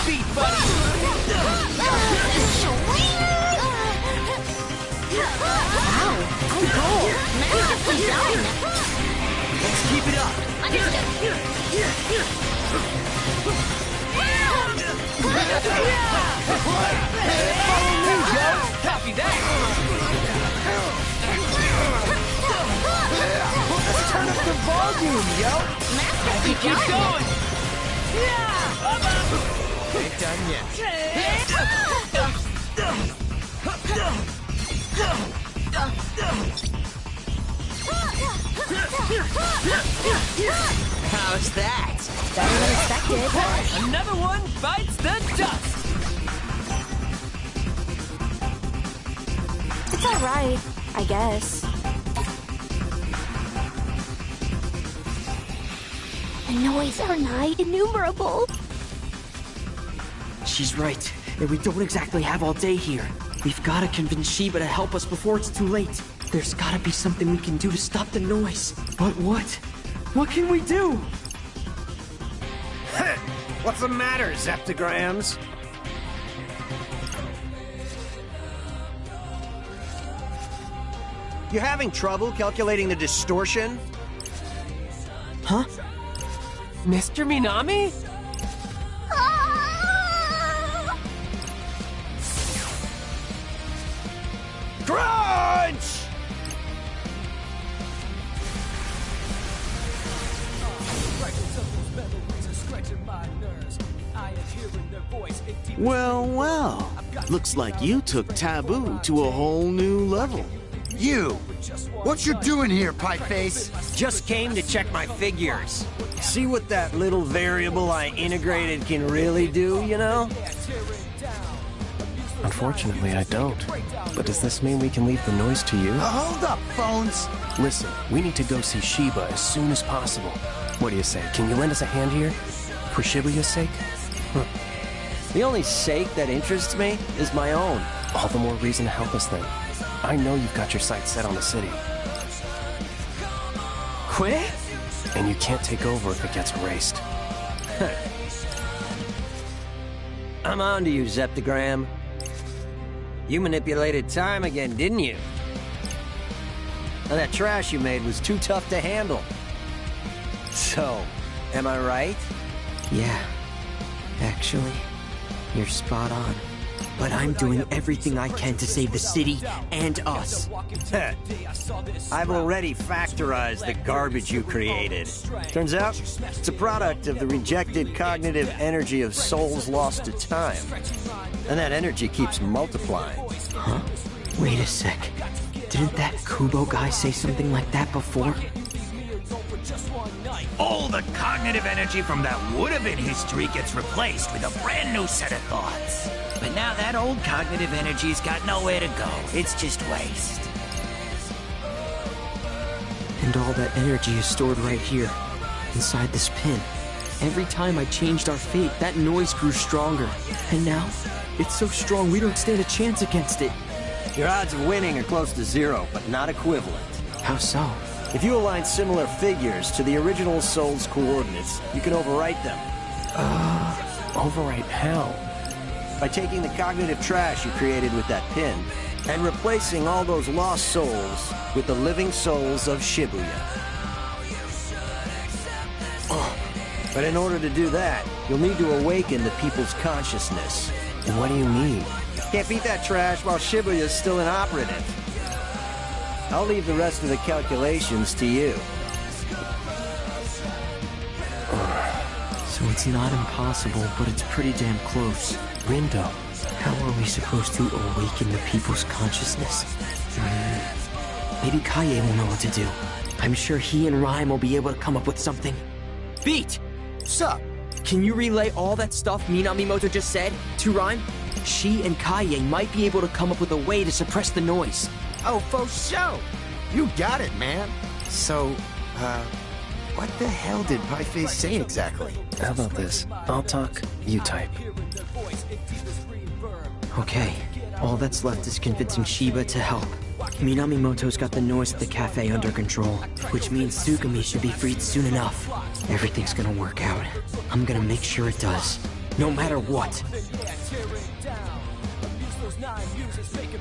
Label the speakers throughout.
Speaker 1: feet, buddy!
Speaker 2: Wow, I'm cold. Magically done.
Speaker 1: Let's keep it up! Follow me, yo! Copy that! Let's turn up the volume, yo! Keep going! Ain't done yet. How's that?
Speaker 2: Better than expected.
Speaker 1: Another one bites the dust!
Speaker 2: It's alright, I guess. The noise are nigh innumerable.
Speaker 3: She's right, and we don't exactly have all day here. We've gotta convince Sheba to help us before it's too late. There's gotta be something we can do to stop the noise. But what? What can we do?
Speaker 4: What's the matter, Zeptograms? You having trouble calculating the distortion?
Speaker 3: Huh?
Speaker 1: Mr. Minami?
Speaker 4: Crunch!
Speaker 5: Well, well. Looks like you took Taboo to a whole new level.
Speaker 6: You! What you doing here, Pipeface?
Speaker 4: Just came to check my figures. See what that little variable I integrated can really do, you know?
Speaker 7: Unfortunately, I don't. But does this mean we can leave the noise to you?
Speaker 6: Hold up, phones!
Speaker 7: Listen, we need to go see Sheba as soon as possible. What do you say? Can you lend us a hand here? For Shibuya's sake?
Speaker 4: The only sake that interests me is my own.
Speaker 7: All the more reason to help us then. I know you've got your sights set on the city.
Speaker 4: Quit?
Speaker 7: And you can't take over if it gets erased.
Speaker 4: I'm on to you, Zeptogram. You manipulated time again, didn't you? Now, that trash you made was too tough to handle. So, am I right?
Speaker 3: Yeah. Actually, you're spot on. But I'm doing everything I can to save the city and us.
Speaker 4: I've already factorized the garbage you created. Turns out, it's a product of the rejected cognitive energy of souls lost to time. And that energy keeps multiplying.
Speaker 3: Huh? Wait a sec. Didn't that Kubo guy say something like that before?
Speaker 8: All the cognitive energy from that would-have-been history gets replaced with a brand new set of thoughts. But now that old cognitive energy's got nowhere to go. It's just waste.
Speaker 3: And all that energy is stored right here, inside this pin. Every time I changed our fate, that noise grew stronger. And now, it's so strong we don't stand a chance against it.
Speaker 4: Your odds of winning are close to zero, but not equivalent.
Speaker 3: How so?
Speaker 4: If you align similar figures to the original soul's coordinates, you can overwrite them.
Speaker 7: Overwrite how?
Speaker 4: By taking the cognitive trash you created with that pin, and replacing all those lost souls with the living souls of Shibuya. But in order to do that, you'll need to awaken the people's consciousness.
Speaker 7: What do you mean?
Speaker 4: Can't beat that trash while Shibuya's still inoperative. I'll leave the rest of the calculations to you.
Speaker 3: So it's not impossible, but it's pretty damn close.
Speaker 7: Rindo.
Speaker 3: How are we supposed to awaken the people's consciousness? Maybe Kaye will know what to do. I'm sure he and Rhyme will be able to come up with something. Beat!
Speaker 6: Sup?
Speaker 3: Can you relay all that stuff Minamimoto just said to Rhyme? She and Kaye might be able to come up with a way to suppress the noise.
Speaker 6: Oh, for sure! You got it, man. So, what the hell did Pieface say exactly?
Speaker 7: How about this? I'll talk, you type.
Speaker 3: Okay, all that's left is convincing Sheba to help. Minamimoto's got the noise at the cafe under control, which means Tsugumi should be freed soon enough. Everything's gonna work out. I'm gonna make sure it does. no matter what.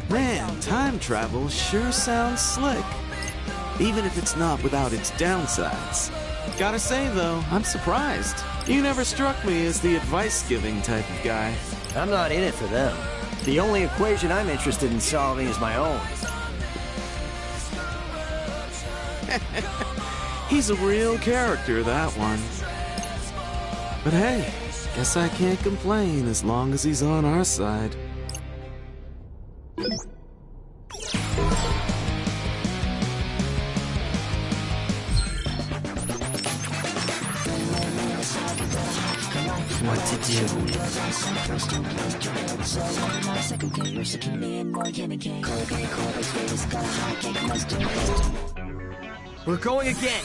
Speaker 5: Man, time travel sure sounds slick. Even if it's not without its downsides. Gotta say though, I'm surprised. You never struck me as the advice-giving type of guy.
Speaker 4: I'm not in it for them. The only equation I'm interested in solving is my own.
Speaker 5: He's a real character, that one. But hey, guess I can't complain as long as he's on our side.
Speaker 3: What to do? We're going again!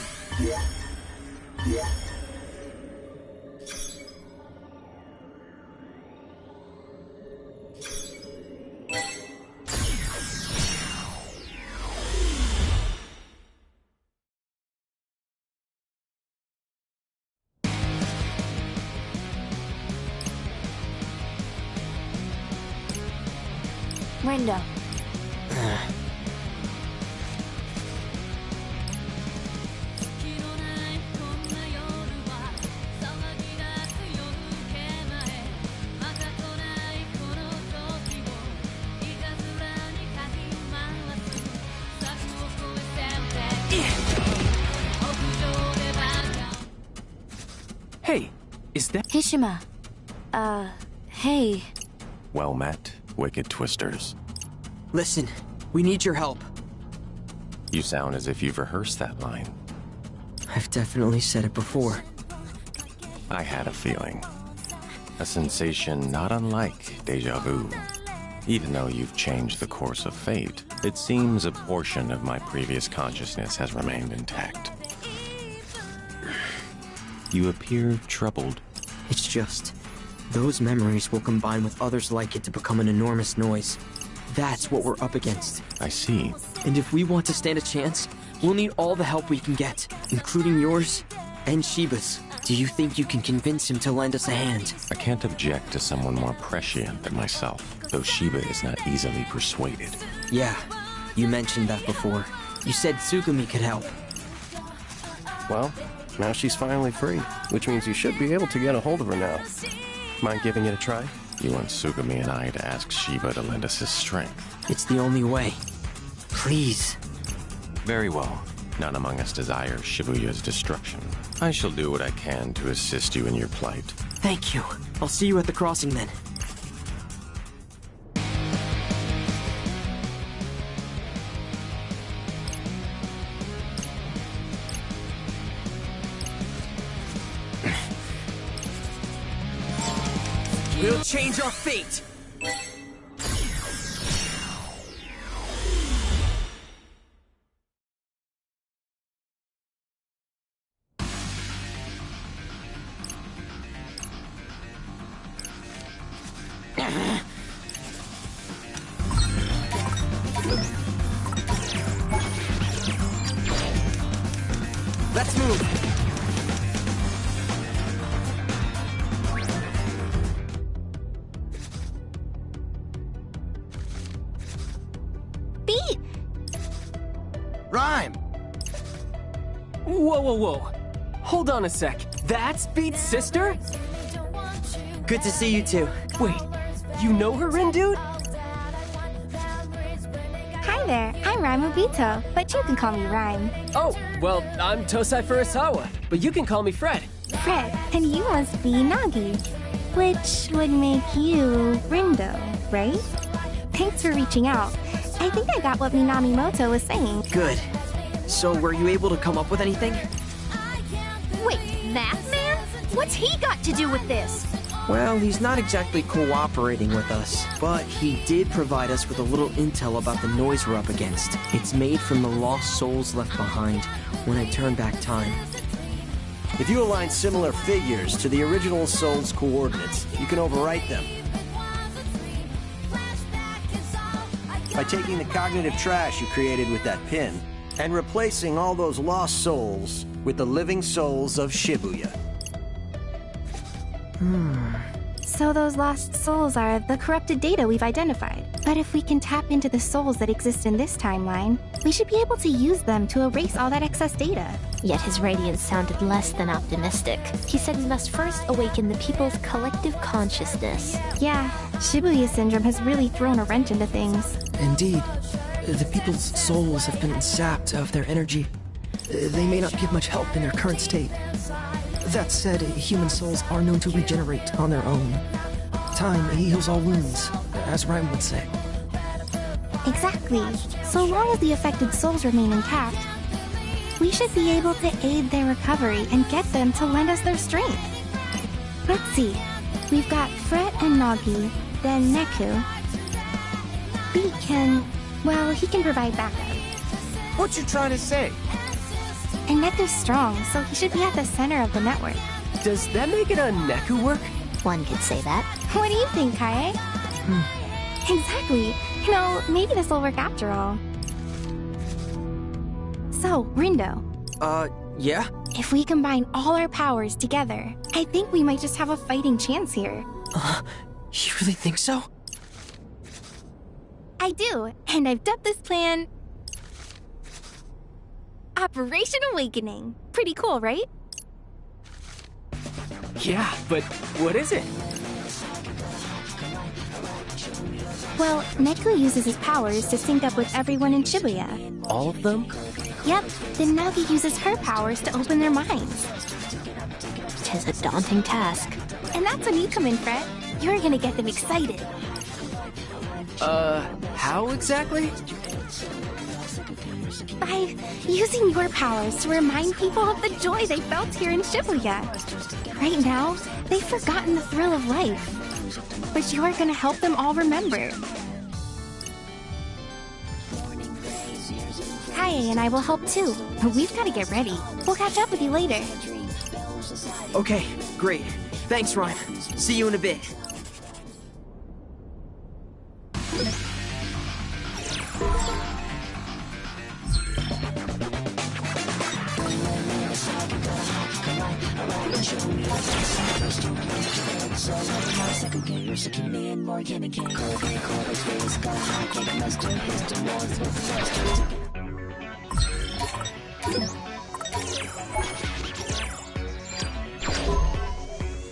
Speaker 2: Rindo.
Speaker 7: Hey, is that...
Speaker 2: Hishima. Hey.
Speaker 7: Well met, Wicked Twisters.
Speaker 3: Listen, we need your help.
Speaker 7: You sound as if you've rehearsed that line.
Speaker 3: I've definitely said it before.
Speaker 7: I had a feeling. A sensation not unlike deja vu. Even though you've changed the course of fate, it seems a portion of my previous consciousness has remained intact. You appear troubled.
Speaker 3: It's just, those memories will combine with others like it to become an enormous noise. That's what we're up against.
Speaker 7: I see.
Speaker 3: And if we want to stand a chance, we'll need all the help we can get, including yours and Shiba's. Do you think you can convince him to lend us a hand?
Speaker 7: I can't object to someone more prescient than myself, though Shiba is not easily persuaded.
Speaker 3: Yeah, you mentioned that before. You said Tsugumi could help.
Speaker 9: Well, now she's finally free, which means you should be able to get a hold of her now. Mind giving it a try?
Speaker 7: You want Tsugumi and I to ask Shiba to lend us his strength.
Speaker 3: It's the only way. Please.
Speaker 7: Very well. None among us desires Shibuya's destruction. I shall do what I can to assist you in your plight.
Speaker 3: Thank you. I'll see you at the crossing then. We'll change our fate! Let's move!
Speaker 2: Beat!
Speaker 6: Rhyme!
Speaker 1: Whoa, whoa, whoa. Hold on a sec. That's Beat's sister?
Speaker 3: Good to see you too.
Speaker 1: Wait, you know her, Rin dude?
Speaker 10: Hi there, I'm Rhyme Obito, but you can call me Rhyme.
Speaker 1: Oh, well, I'm Tosai Furusawa, but you can call me Fred.
Speaker 10: Fred, and you must be Nagi, which would make you Rindo, right? Thanks for reaching out. I think I got what Minamimoto was saying.
Speaker 3: Good. So, were you able to come up with anything?
Speaker 2: Wait, that man? What's he got to do with this?
Speaker 3: Well, he's not exactly cooperating with us, but he did provide us with a little intel about the noise we're up against. It's made from the lost souls left behind when I turn back time.
Speaker 4: If you align similar figures to the original soul's coordinates, you can overwrite them. By taking the cognitive trash you created with that pin, and replacing all those lost souls with the living souls of Shibuya.
Speaker 10: So those lost souls are the corrupted data we've identified. But if we can tap into the souls that exist in this timeline, we should be able to use them to erase all that excess data.
Speaker 11: Yet his radiance sounded less than optimistic. He said we must first awaken the people's collective consciousness.
Speaker 10: Yeah, Shibuya Syndrome has really thrown a wrench into things.
Speaker 3: Indeed. The people's souls have been sapped of their energy. They may not give much help in their current state. That said, human souls are known to regenerate on their own. Time heals all wounds, as Rhyme would say.
Speaker 10: Exactly. So long as the affected souls remain intact, we should be able to aid their recovery and get them to lend us their strength. Let's see. We've got Fret and Nagi, then Neku. Beat can... well, he can provide backup.
Speaker 6: What you trying to say?
Speaker 10: And Neku's strong, so he should be at the center of the network.
Speaker 1: Does that make it a Neku work?
Speaker 11: One could say that.
Speaker 10: What do you think, Kaie? Exactly. You know, maybe this will work after all. So, Rindo.
Speaker 3: Yeah?
Speaker 10: If we combine all our powers together, I think we might just have a fighting chance here.
Speaker 3: You really think so?
Speaker 10: I do, and I've dubbed this plan... Operation Awakening. Pretty cool, right?
Speaker 1: Yeah, but what is it?
Speaker 10: Well, Neku uses his powers to sync up with everyone in Shibuya.
Speaker 3: All of them?
Speaker 10: Yep, then Nagi uses her powers to open their minds.
Speaker 11: Tis a daunting task.
Speaker 10: And that's when you come in, Fret. You're gonna get them excited.
Speaker 1: How exactly?
Speaker 10: By using your powers to remind people of the joy they felt here in Shibuya. Right now, they've forgotten the thrill of life. But you are gonna help them all remember. Kaie and I will help too. We've gotta get ready. We'll catch up with you later.
Speaker 3: Okay, great. Thanks, Rhyme. See you in a bit.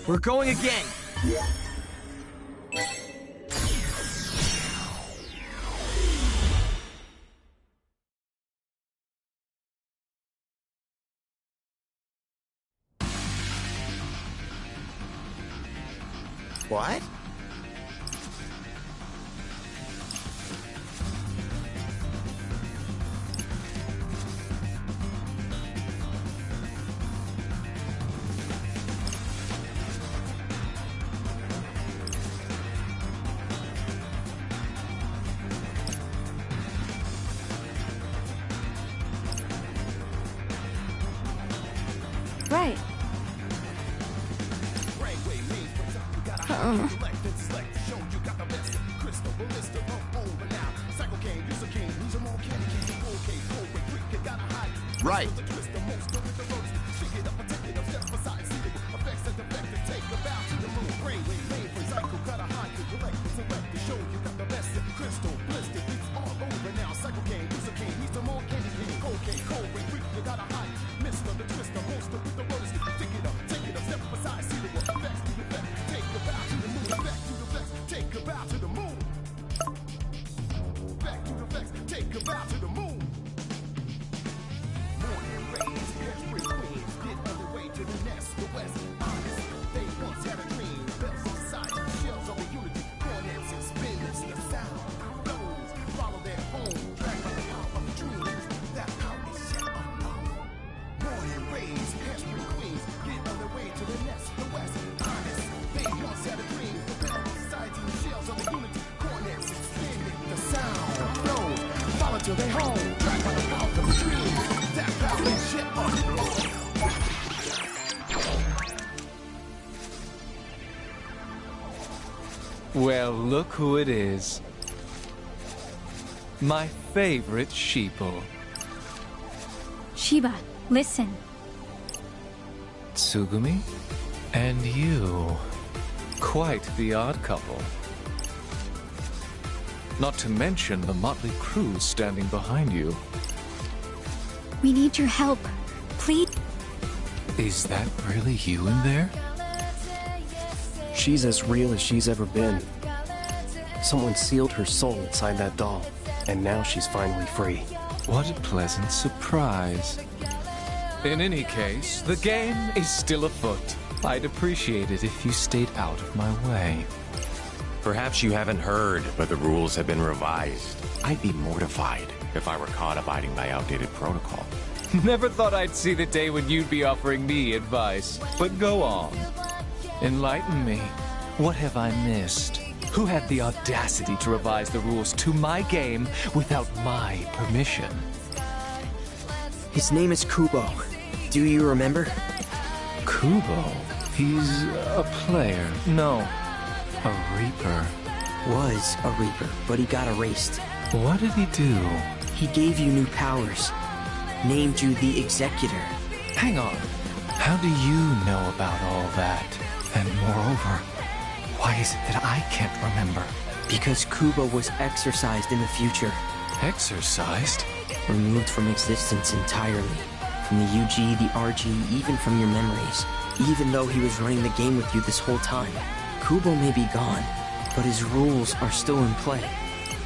Speaker 1: We're going again!
Speaker 6: What?
Speaker 10: Right.
Speaker 6: Right.
Speaker 12: Well, look who it is. My favorite sheeple.
Speaker 13: Shiba, listen.
Speaker 12: Tsugumi? And you. Quite the odd couple. Not to mention the motley crew standing behind you.
Speaker 10: We need your help. Please.
Speaker 12: Is that really you in there?
Speaker 9: She's as real as she's ever been. Someone sealed her soul inside that doll, and now she's finally free.
Speaker 12: What a pleasant surprise. In any case, the game is still afoot. I'd appreciate it if you stayed out of my way.
Speaker 7: Perhaps you haven't heard, but the rules have been revised. I'd be mortified if I were caught abiding by outdated protocol.
Speaker 12: Never thought I'd see the day when you'd be offering me advice. But go on. Enlighten me. What have I missed? Who had the audacity to revise the rules to my game without my permission?
Speaker 3: His name is Kubo. Do you remember?
Speaker 12: Kubo? He's a player. No, a Reaper.
Speaker 3: Was a Reaper, but he got erased.
Speaker 12: What did he do?
Speaker 3: He gave you new powers. Named you the Executor.
Speaker 12: Hang on. How do you know about all that? And moreover, why is it that I can't remember?
Speaker 3: Because Kubo was exorcised in the future.
Speaker 12: Exorcised?
Speaker 3: Removed from existence entirely. From the UG, the RG, even from your memories. Even though he was running the game with you this whole time. Kubo may be gone, but his rules are still in play.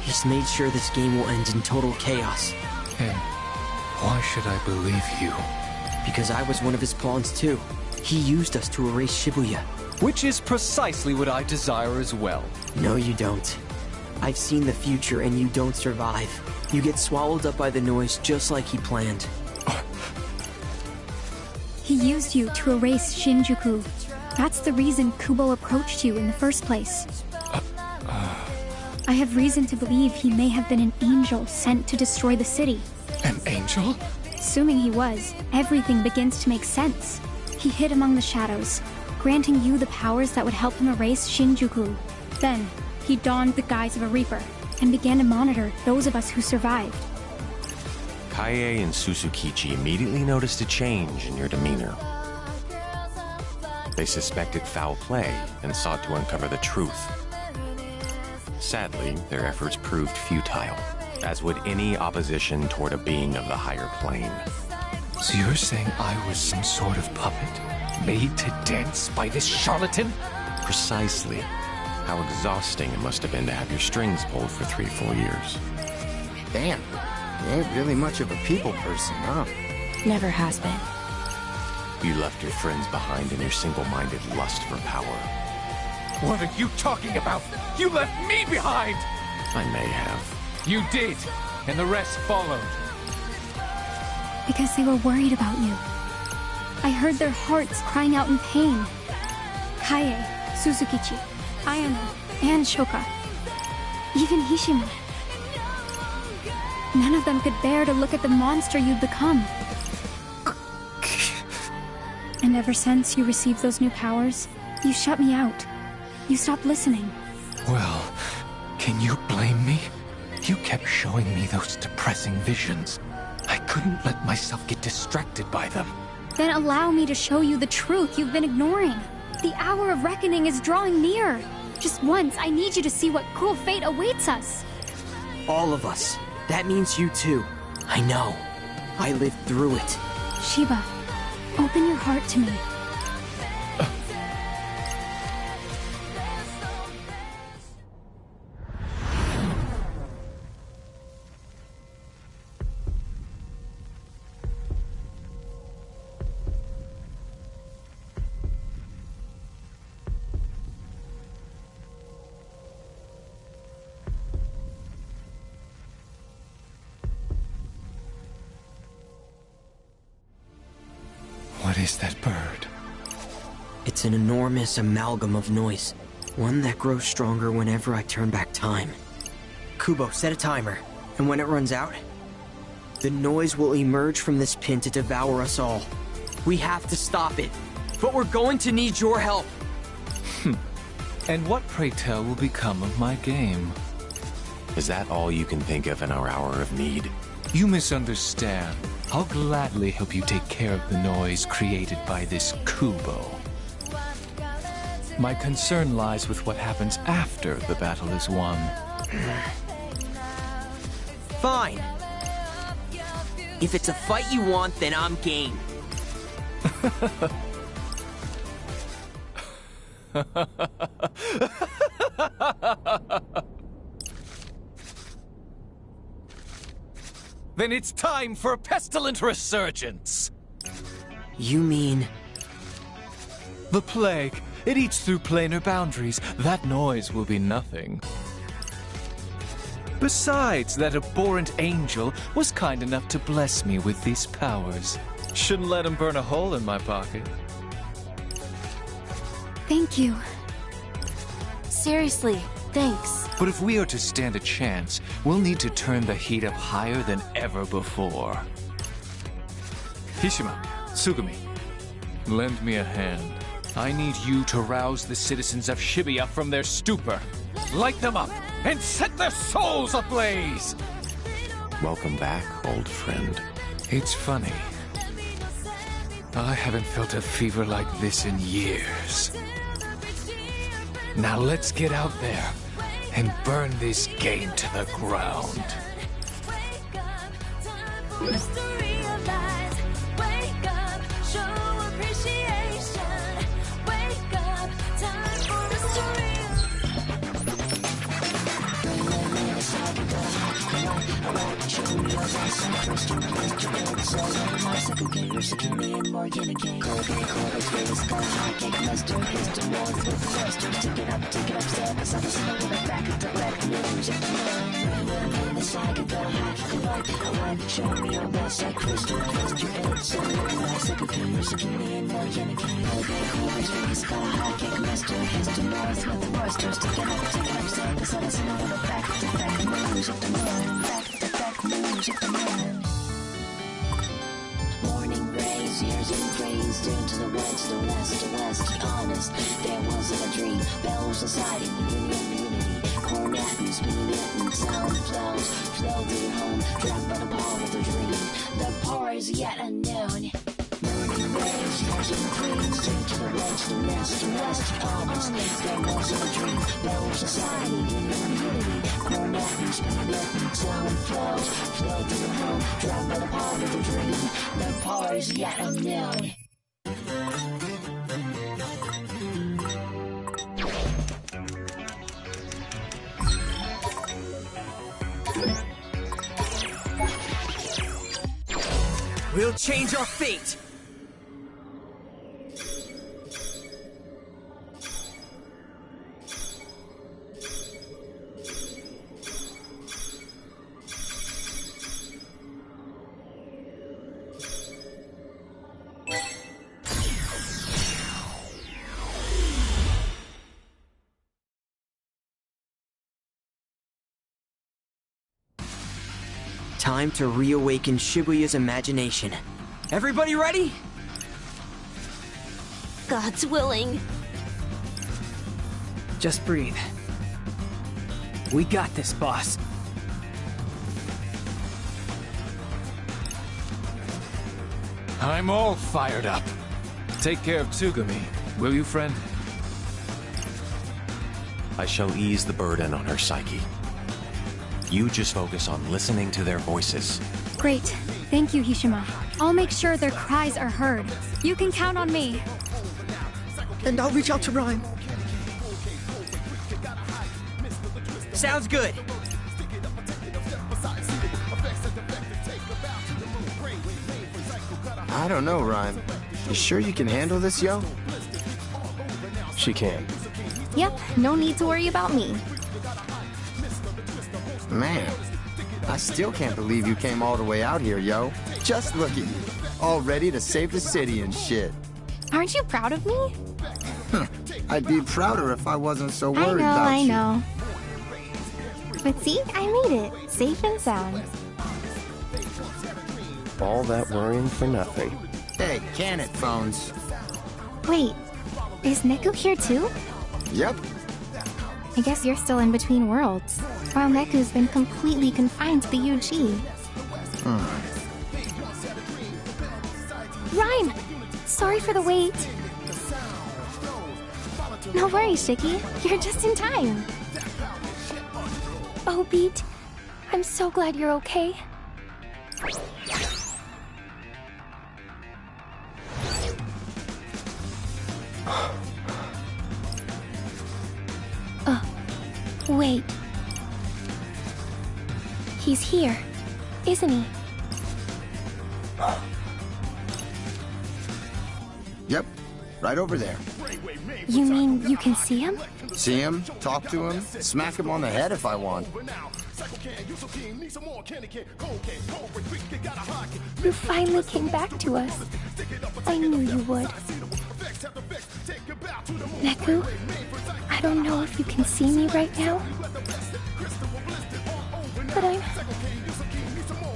Speaker 3: He's made sure this game will end in total chaos.
Speaker 12: And why should I believe you?
Speaker 3: Because I was one of his pawns too. He used us to erase Shibuya.
Speaker 12: Which is precisely what I desire as well.
Speaker 3: No, you don't. I've seen the future and you don't survive. You get swallowed up by the noise just like he planned.
Speaker 10: He used you to erase Shinjuku. That's the reason Kubo approached you in the first place. I have reason to believe he may have been an angel sent to destroy the city.
Speaker 12: An angel?
Speaker 10: Assuming he was, everything begins to make sense. He hid among the shadows, granting you the powers that would help him erase Shinjuku. Then, he donned the guise of a Reaper, and began to monitor those of us who survived.
Speaker 7: Kaie and Suzukichi immediately noticed a change in your demeanor. They suspected foul play and sought to uncover the truth. Sadly, their efforts proved futile, as would any opposition toward a being of the higher plane.
Speaker 12: So you're saying I was some sort of puppet, made to dance by this charlatan?
Speaker 7: Precisely. How exhausting it must have been to have your strings pulled for 3 full years.
Speaker 6: Damn, you ain't really much of a people person, huh?
Speaker 2: Never has been.
Speaker 7: You left your friends behind in your single-minded lust for power.
Speaker 12: What are you talking about? You left me behind!
Speaker 7: I may have.
Speaker 12: You did, and the rest followed.
Speaker 10: Because they were worried about you. I heard their hearts crying out in pain. Kaie, Suzukichi, Ayano, and Shoka. Even Hishima. None of them could bear to look at the monster you'd become. And ever since you received those new powers, you shut me out. You stopped listening.
Speaker 12: Well, can you blame me? You kept showing me those depressing visions. I couldn't let myself get distracted by them.
Speaker 10: Then allow me to show you the truth you've been ignoring. The hour of reckoning is drawing near. Just once, I need you to see what cruel fate awaits us.
Speaker 3: All of us. That means you too. I know. I lived through it.
Speaker 10: Shiba, open your heart to me.
Speaker 12: What is that bird?
Speaker 3: It's an enormous amalgam of noise. One that grows stronger whenever I turn back time. Kubo, set a timer. And when it runs out, the noise will emerge from this pin to devour us all. We have to stop it. But we're going to need your help.
Speaker 12: And what, pray tell, will become of my game?
Speaker 7: Is that all you can think of in our hour of need?
Speaker 12: You misunderstand. I'll gladly help you take care of the noise created by this Kubo. My concern lies with what happens after the battle is won.
Speaker 3: Fine. If it's a fight you want, then I'm game.
Speaker 12: Then it's time for a pestilent resurgence!
Speaker 3: You mean...
Speaker 12: The plague. It eats through planar boundaries. That noise will be nothing. Besides, that abhorrent angel was kind enough to bless me with these powers. Shouldn't let him burn a hole in my pocket.
Speaker 2: Thank you. Seriously, thanks.
Speaker 12: But if we are to stand a chance, we'll need to turn the heat up higher than ever before. Hishima, Tsugumi, lend me a hand. I need you to rouse the citizens of Shibuya from their stupor. Light them up and set their souls ablaze!
Speaker 7: Welcome back, old friend.
Speaker 12: It's funny. I haven't felt a fever like this in years. Now let's get out there and burn this game to the ground.
Speaker 13: Morning rays, years increased into the west, honest. There wasn't a dream, Bell Society, unity. Cornet, spinning it, and sound flows, flow through home, trapped by the power of the dream. The power is yet unknown. Morning rays, years increased into the west, honest. There wasn't a dream, Bell Society, unity. Cornet, spinning it, and sound flows, flow through home, trapped by the power of the dream. The power is yet unknown.
Speaker 3: We'll change our fate! Time to reawaken Shibuya's imagination. Everybody ready?
Speaker 11: God's willing.
Speaker 1: Just breathe. We got this, boss.
Speaker 12: I'm all fired up. Take care of Tsugumi, will you, friend?
Speaker 7: I shall ease the burden on her psyche. You just focus on listening to their voices.
Speaker 2: Great. Thank you, Hishima. I'll make sure their cries are heard. You can count on me.
Speaker 3: And I'll reach out to Rhyme. Sounds good.
Speaker 6: I don't know, Rhyme. You sure you can handle this, yo?
Speaker 9: She can.
Speaker 10: Yep, no need to worry about me.
Speaker 6: Man, I still can't believe you came all the way out here, yo. Just look at you, all ready to save the city and shit.
Speaker 10: Aren't you proud of me?
Speaker 6: I'd be prouder if I wasn't so worried about
Speaker 10: I
Speaker 6: you.
Speaker 10: know. But see, I made it, safe and sound.
Speaker 9: All that worrying for nothing.
Speaker 6: Hey, can it, phones?
Speaker 10: Wait, is Neku here too?
Speaker 6: Yep.
Speaker 10: I guess you're still in between worlds, while Neku's been completely confined to the UG. Rhyme! Sorry for the wait. No worries, Shiki. You're just in time.
Speaker 2: Oh, Beat. I'm so glad you're okay. Wait. He's here, isn't he?
Speaker 6: Yep, right over there.
Speaker 2: You mean you can see him?
Speaker 6: See him, talk to him, smack him on the head if I want.
Speaker 2: You finally came back to us. I knew you would. Neku, I don't know if you can see me right now, but I'm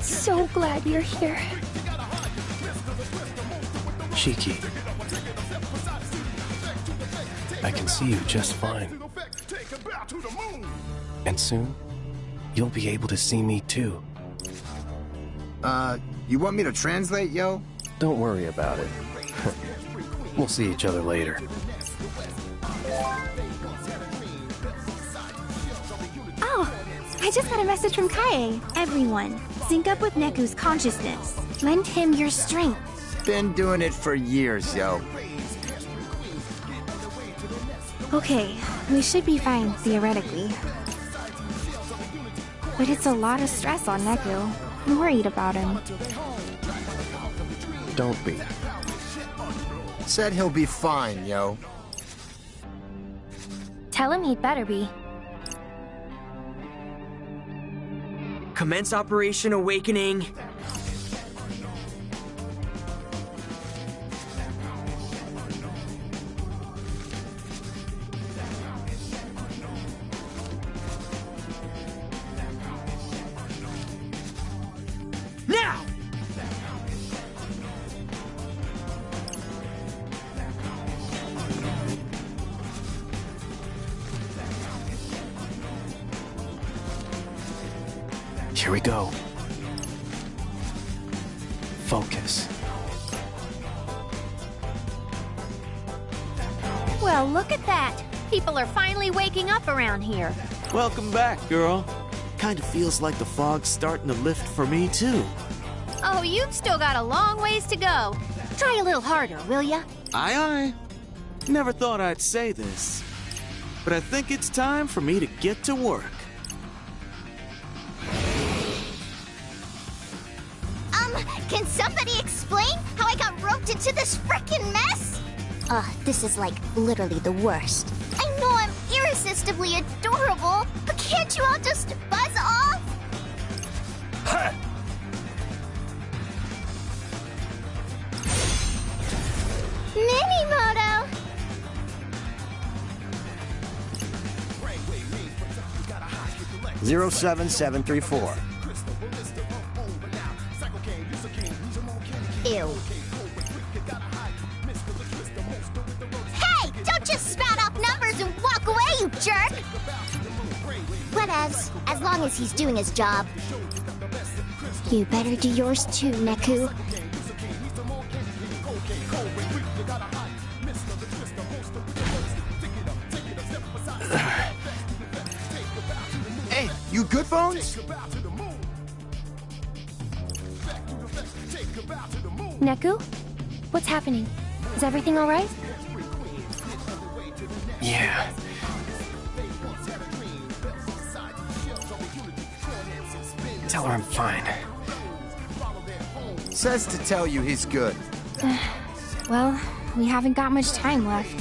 Speaker 2: so glad you're here.
Speaker 9: Shiki, I can see you just fine. And soon, you'll be able to see me too.
Speaker 6: You want me to translate, yo?
Speaker 9: Don't worry about it. We'll see each other later.
Speaker 10: Oh, I just got a message from Kaie. Everyone, sync up with Neku's consciousness. Lend him your strength.
Speaker 6: Been doing it for years, yo.
Speaker 10: Okay, we should be fine, theoretically. But it's a lot of stress on Neku. I'm worried about him.
Speaker 9: Don't be.
Speaker 6: Said he'll be fine, yo.
Speaker 2: Tell him he'd better be.
Speaker 14: Commence Operation Awakening. Now!
Speaker 9: Here we go. Focus.
Speaker 11: Well, look at that. People are finally waking up around here.
Speaker 5: Welcome back, girl. Kind of feels like the fog's starting to lift for me, too.
Speaker 11: Oh, you've still got a long ways to go. Try a little harder, will ya?
Speaker 5: Aye, aye. Never thought I'd say this, but I think it's time for me to get to work.
Speaker 15: Can somebody explain how I got roped into this frickin' mess?
Speaker 16: This is like literally the worst.
Speaker 15: I know I'm irresistibly adorable, but can't you all just buzz off? Minimoto!
Speaker 4: 07734.
Speaker 15: Ew. Hey! Don't just spout off numbers and walk away, you jerk!
Speaker 16: Whatevs, as long as he's doing his job. You better do yours too, Neku.
Speaker 6: Hey, you good, Bones?
Speaker 2: Neku? What's happening? Is everything alright?
Speaker 9: Yeah. Tell her I'm fine.
Speaker 6: Says to tell you he's good.
Speaker 10: Well, we haven't got much time left.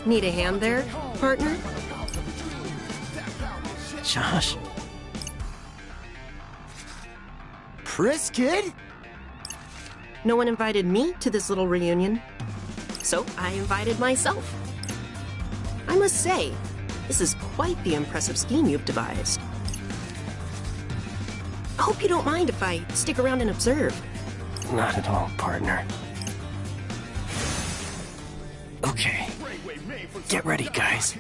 Speaker 17: Need a hand there, partner?
Speaker 9: Josh?
Speaker 6: Pris, kid?
Speaker 17: No one invited me to this little reunion, so I invited myself. I must say, this is quite the impressive scheme you've devised. I hope you don't mind if I stick around and observe.
Speaker 9: Not at all, partner. Okay.
Speaker 3: Get ready, guys.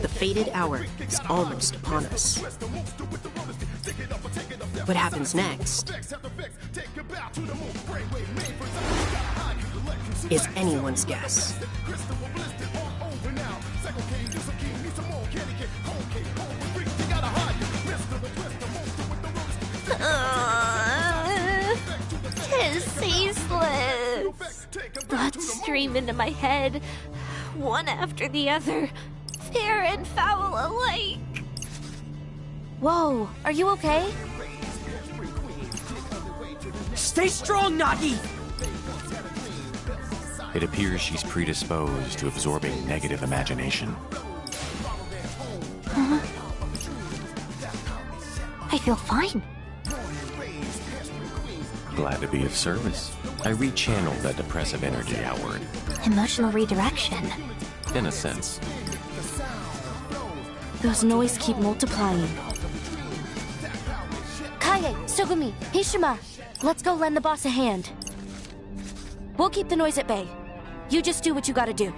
Speaker 17: The fated hour is almost upon us. What happens next is anyone's guess.
Speaker 11: Tis ceaseless. Thoughts stream into my head, one after the other, fair and foul alike. Whoa, are you okay?
Speaker 14: Stay strong, Nagi!
Speaker 7: It appears she's predisposed to absorbing negative imagination.
Speaker 11: Huh? I feel fine.
Speaker 7: Glad to be of service. I rechanneled that depressive energy outward.
Speaker 11: Emotional redirection.
Speaker 7: In a sense.
Speaker 11: Those noise keep multiplying. Kaie, Sugumi, Hishima, let's go lend the boss a hand. We'll keep the noise at bay. You just do what you gotta do.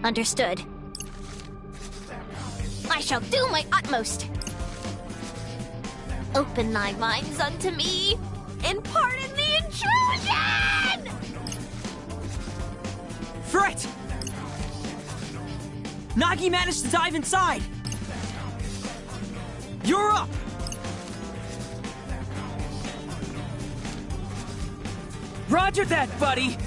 Speaker 11: Understood. I shall do my utmost. Open thy minds unto me, and pardon the intrusion!
Speaker 14: Fret! Nagi managed to dive inside! You're up! Roger that, buddy!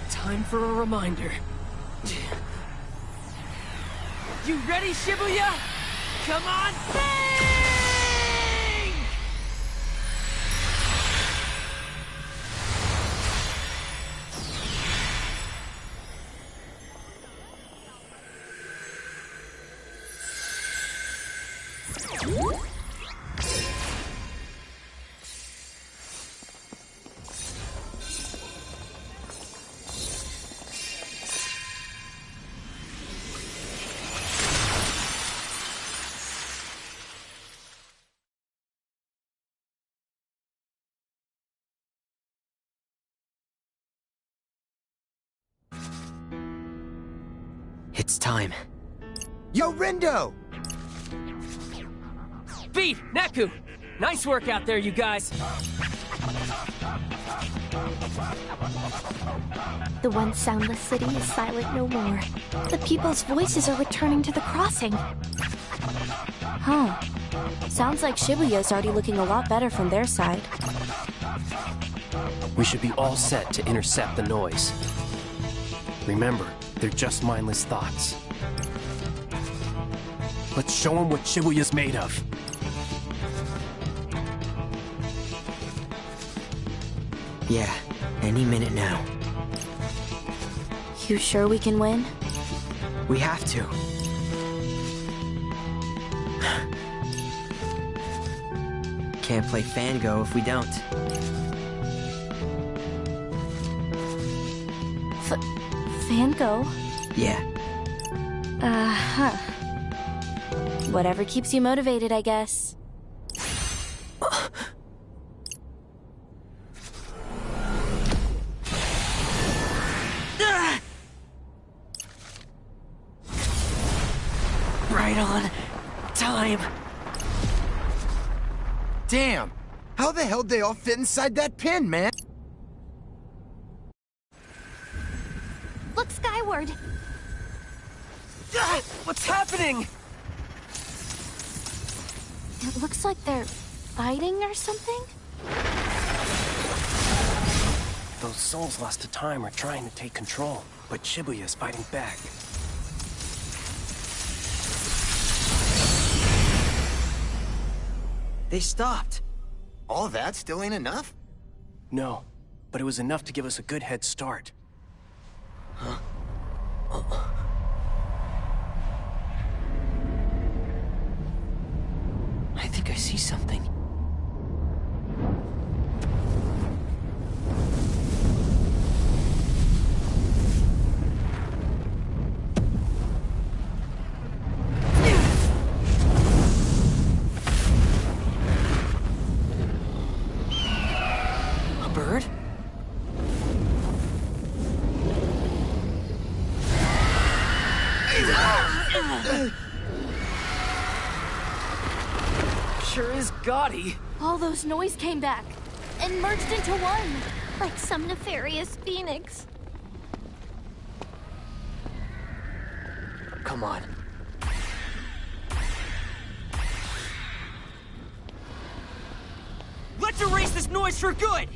Speaker 1: Time for a reminder.
Speaker 14: You ready, Shibuya? Come on, bang!
Speaker 3: It's time.
Speaker 6: Yo, Rindo!
Speaker 1: Beat, Neku! Nice work out there, you guys.
Speaker 11: The once soundless city is silent no more. The people's voices are returning to the crossing. Huh. Sounds like Shibuya's already looking a lot better from their side.
Speaker 3: We should be all set to intercept the noise. Remember, they're just mindless thoughts. Let's show them what Shibuya's made of. Yeah, any minute now.
Speaker 11: You sure we can win?
Speaker 3: We have to. Can't play Fango if we don't.
Speaker 11: Fango?
Speaker 3: Yeah.
Speaker 11: Uh-huh. Whatever keeps you motivated, I guess.
Speaker 14: Right on time.
Speaker 6: Damn! How the hell did they all fit inside that pin, man?
Speaker 11: Look skyward!
Speaker 1: What's happening?
Speaker 11: It looks like they're fighting or something?
Speaker 3: Those souls lost to time are trying to take control, but Shibuya's fighting back. They stopped.
Speaker 6: All that still ain't enough?
Speaker 3: No, but it was enough to give us a good head start. Huh? I think I see something.
Speaker 14: Sure is gaudy.
Speaker 11: All those noise came back and merged into one, like some nefarious phoenix.
Speaker 14: Come on. Let's erase this noise for good!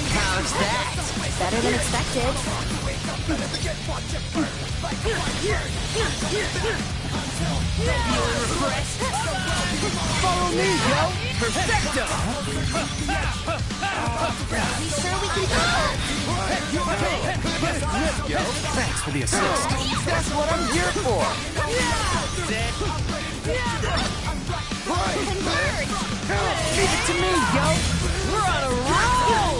Speaker 11: How's that? Better than expected.
Speaker 14: Follow me, yo! Perfecto!
Speaker 11: We sure we can do
Speaker 9: Yo, thanks for the assist.
Speaker 14: That's what I'm here for! Leave it to me, yo! We're on a roll!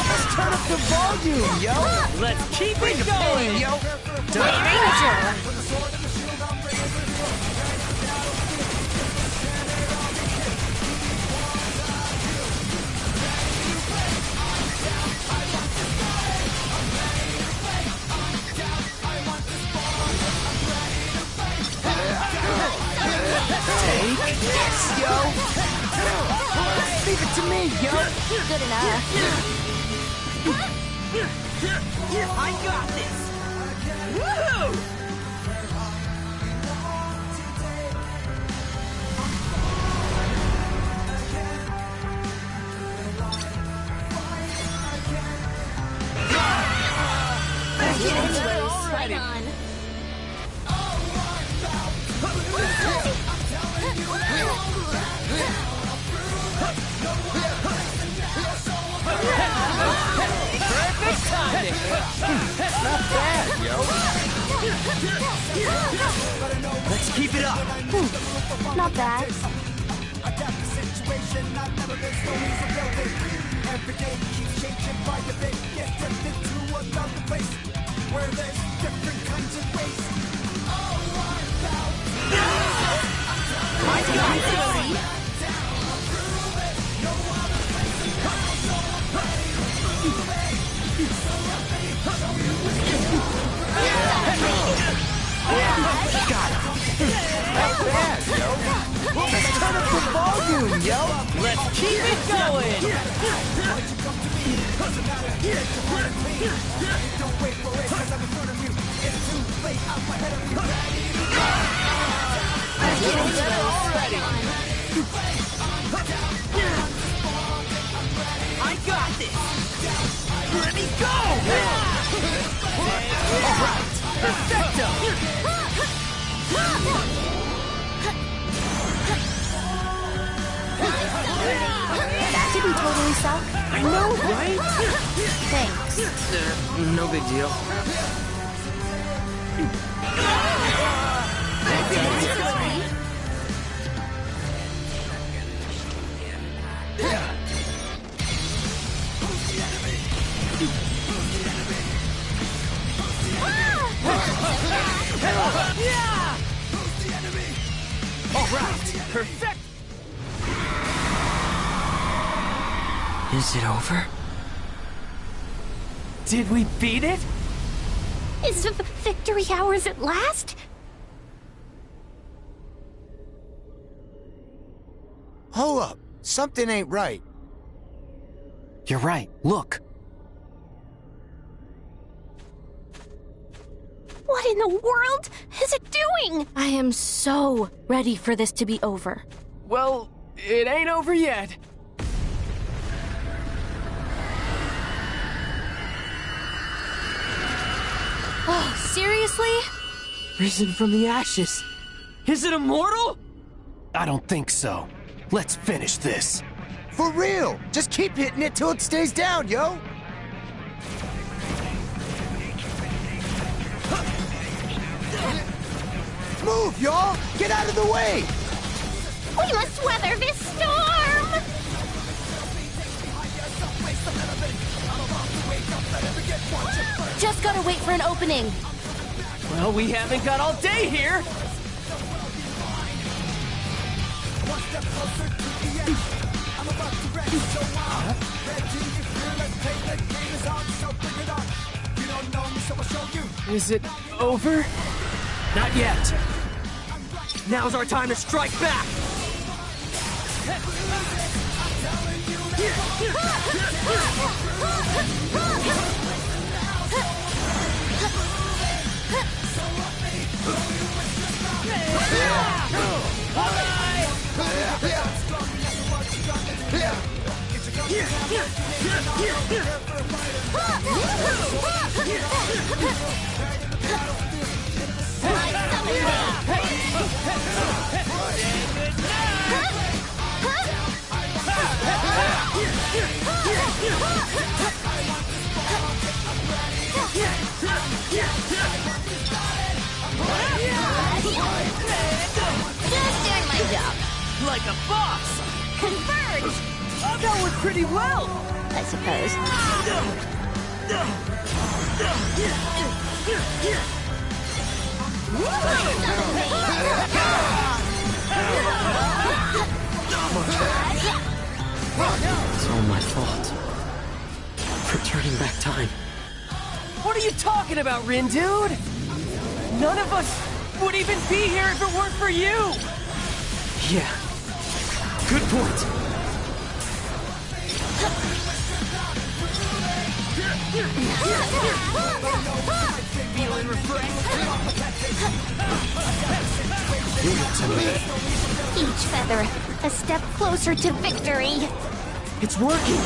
Speaker 8: Let's turn up the volume, yo!
Speaker 14: Let's keep it going,
Speaker 8: yo!
Speaker 14: Take this, yo! Leave it to me, yo!
Speaker 11: Good enough.
Speaker 14: I got this! Woo!
Speaker 11: Right on.
Speaker 14: Perfect timing!
Speaker 8: Not bad, yo!
Speaker 14: Let's keep it up!
Speaker 11: Not bad.
Speaker 8: Let's turn up the volume, yo!
Speaker 14: Let's keep it going! I got this! Let me go! Alright! Perfecto!
Speaker 11: That didn't totally suck.
Speaker 3: I know, right?
Speaker 11: Thanks.
Speaker 3: No big deal.
Speaker 14: Alright! Perfect!
Speaker 3: Is it over?
Speaker 14: Did we beat it?
Speaker 11: Is the victory ours at last?
Speaker 6: Hold up. Something ain't right.
Speaker 3: You're right. Look.
Speaker 11: What in the world is it doing? I am so ready for this to be over.
Speaker 1: Well, it ain't over yet.
Speaker 11: Oh, seriously?
Speaker 3: Risen from the ashes.
Speaker 14: Is it immortal?
Speaker 9: I don't think so. Let's finish this.
Speaker 6: For real! Just keep hitting it till it stays down, yo! Move, y'all! Get out of the way!
Speaker 15: We must weather this storm!
Speaker 18: Just gotta wait for an opening.
Speaker 1: Well, we haven't got all day here! Is it over? Not yet. Now's our time to strike back!
Speaker 15: Just doing my job.
Speaker 1: Like a boss!
Speaker 15: Converge!
Speaker 1: That worked pretty well!
Speaker 15: I suppose.
Speaker 3: It's all my fault. For turning back time.
Speaker 1: What are you talking about, Rin, dude? None of us would even be here if it weren't for you!
Speaker 3: Yeah. Good point.
Speaker 1: Feeling refreshed?
Speaker 6: Give it to me.
Speaker 15: Each feather, a step closer to victory.
Speaker 3: It's working!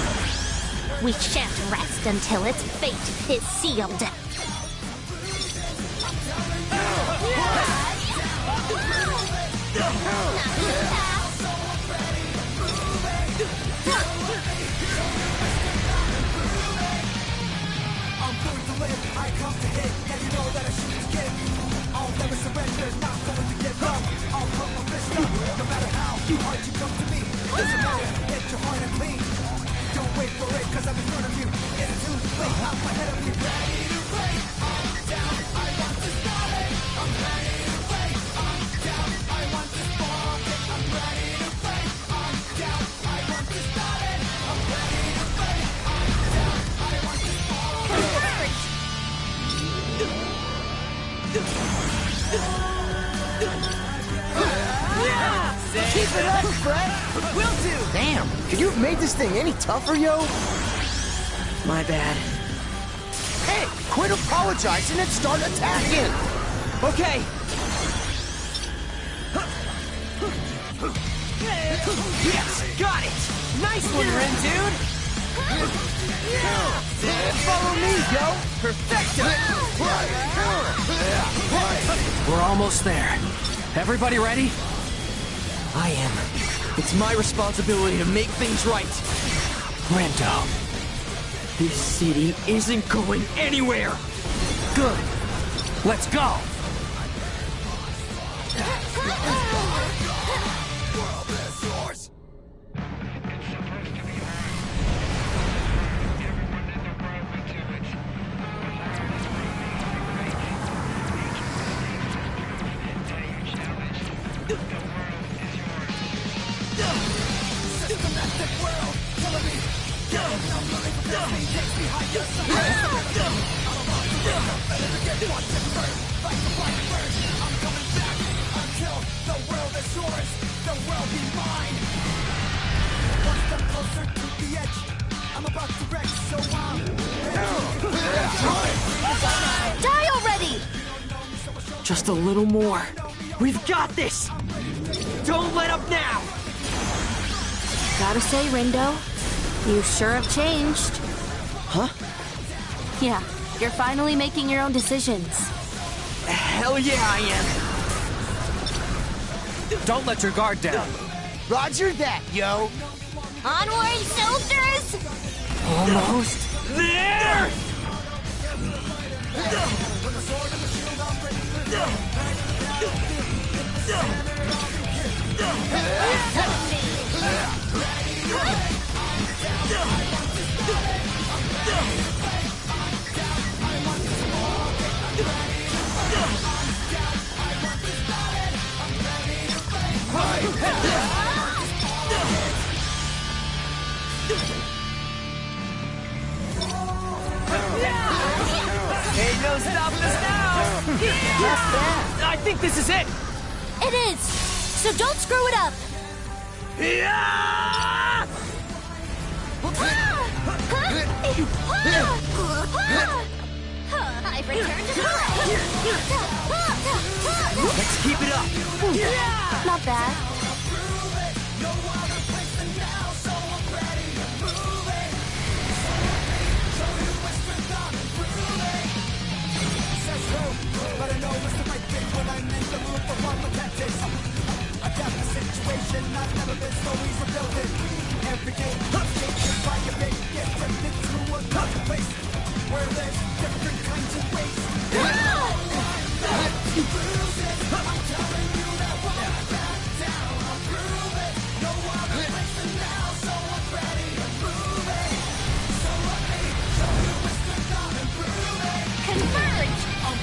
Speaker 15: We shan't rest until its fate is sealed.
Speaker 6: Keep it up, Fred!
Speaker 1: Will do!
Speaker 6: Damn, could you have made this thing any tougher, yo?
Speaker 3: My bad.
Speaker 6: Hey, quit apologizing and start attacking!
Speaker 1: Okay! Yes! Got it! Nice one, Rin, dude!
Speaker 6: Follow me, yo!
Speaker 1: Perfecto! We're almost there. Everybody ready? I am. It's my responsibility to make things right. Rendo, this city isn't going anywhere. Good. Let's go.
Speaker 18: Die already!
Speaker 3: Just a little more.
Speaker 1: We've got this! Don't let up now!
Speaker 18: Gotta say, Rindo, you sure have changed.
Speaker 3: Huh?
Speaker 18: Yeah, you're finally making your own decisions.
Speaker 1: Hell yeah, I am! Don't let your guard down.
Speaker 6: Roger that, yo!
Speaker 15: Onward, soldiers!
Speaker 1: Almost there! Ain't no stopping us now! I think this is it!
Speaker 18: It is! So don't screw it up!
Speaker 15: I've returned to play!
Speaker 1: Let's keep it up!
Speaker 18: Not bad.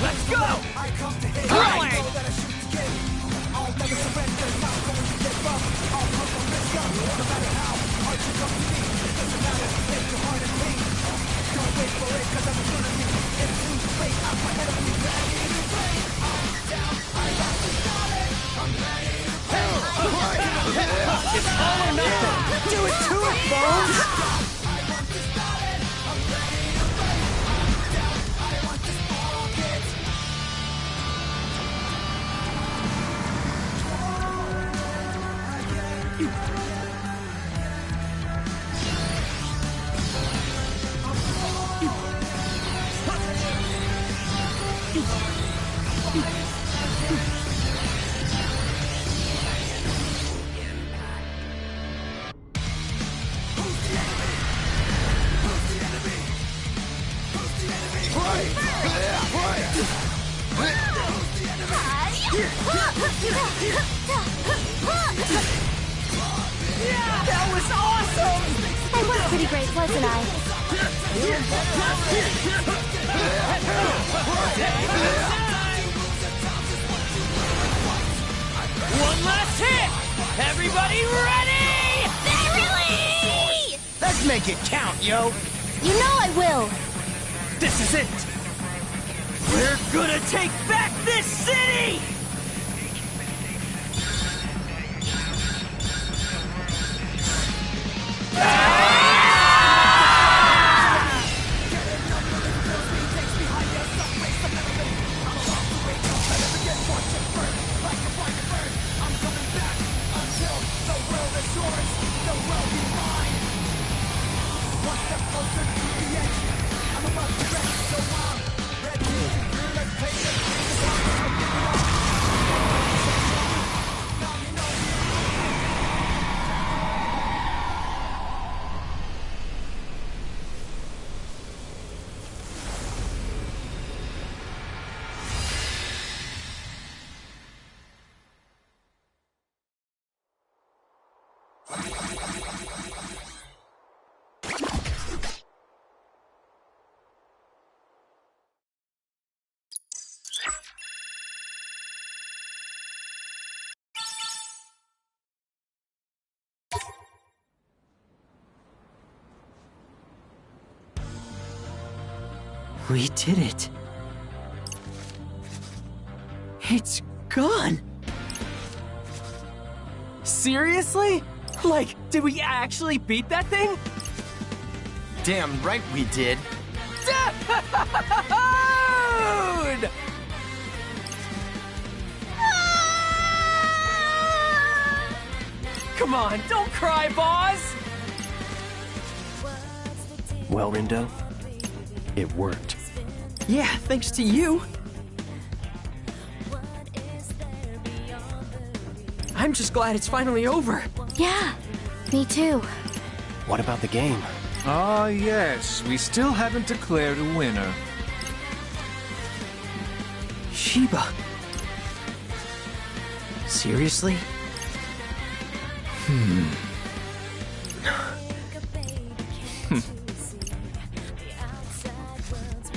Speaker 1: Let's go! It's all or nothing! Do it to it, Bones! That was awesome!
Speaker 18: I was pretty great, wasn't I?
Speaker 1: One last hit! Everybody ready?
Speaker 15: Verily!
Speaker 6: Let's make it count, yo!
Speaker 18: You know I will!
Speaker 1: This is it! We're gonna take back this city!
Speaker 3: We did it. It's gone! Seriously? Like, did we actually beat that thing?
Speaker 6: Damn right we did.
Speaker 1: Dude! Come on, don't cry, boss!
Speaker 9: Well, Rindo, it worked.
Speaker 3: Yeah, thanks to you. I'm just glad it's finally over.
Speaker 18: Yeah, me too.
Speaker 9: What about the game?
Speaker 12: Ah, yes. We still haven't declared a winner.
Speaker 3: Shiba. Seriously?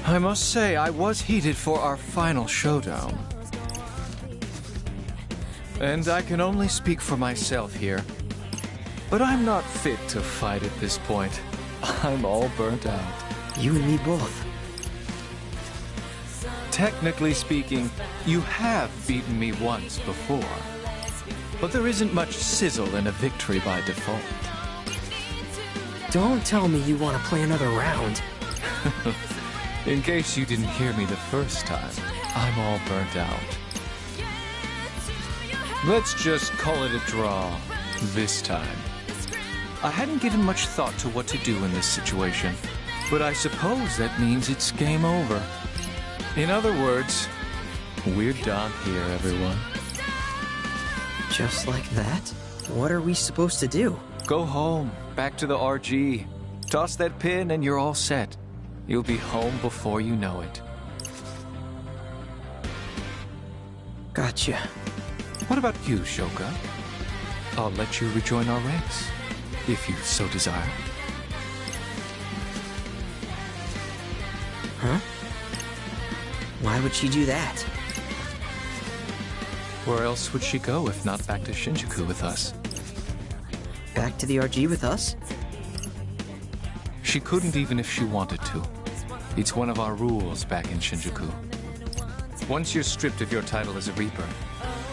Speaker 12: I must say, I was heated for our final showdown. And I can only speak for myself here. But I'm not fit to fight at this point. I'm all burnt out.
Speaker 3: You and me both.
Speaker 12: Technically speaking, you have beaten me once before. But there isn't much sizzle in a victory by default.
Speaker 3: Don't tell me you want to play another round.
Speaker 12: In case you didn't hear me the first time, I'm all burnt out. Let's just call it a draw this time. I hadn't given much thought to what to do in this situation, but I suppose that means it's game over. In other words, we're done here, everyone.
Speaker 3: Just like that? What are we supposed to do?
Speaker 12: Go home, back to the RG. Toss that pin and you're all set. You'll be home before you know it.
Speaker 3: Gotcha.
Speaker 12: What about you, Shoka? I'll let you rejoin our ranks, if you so desire.
Speaker 3: Huh? Why would she do that?
Speaker 12: Where else would she go if not back to Shinjuku with us?
Speaker 3: Back to the RG with us?
Speaker 12: She couldn't even if she wanted to. It's one of our rules back in Shinjuku. Once you're stripped of your title as a Reaper,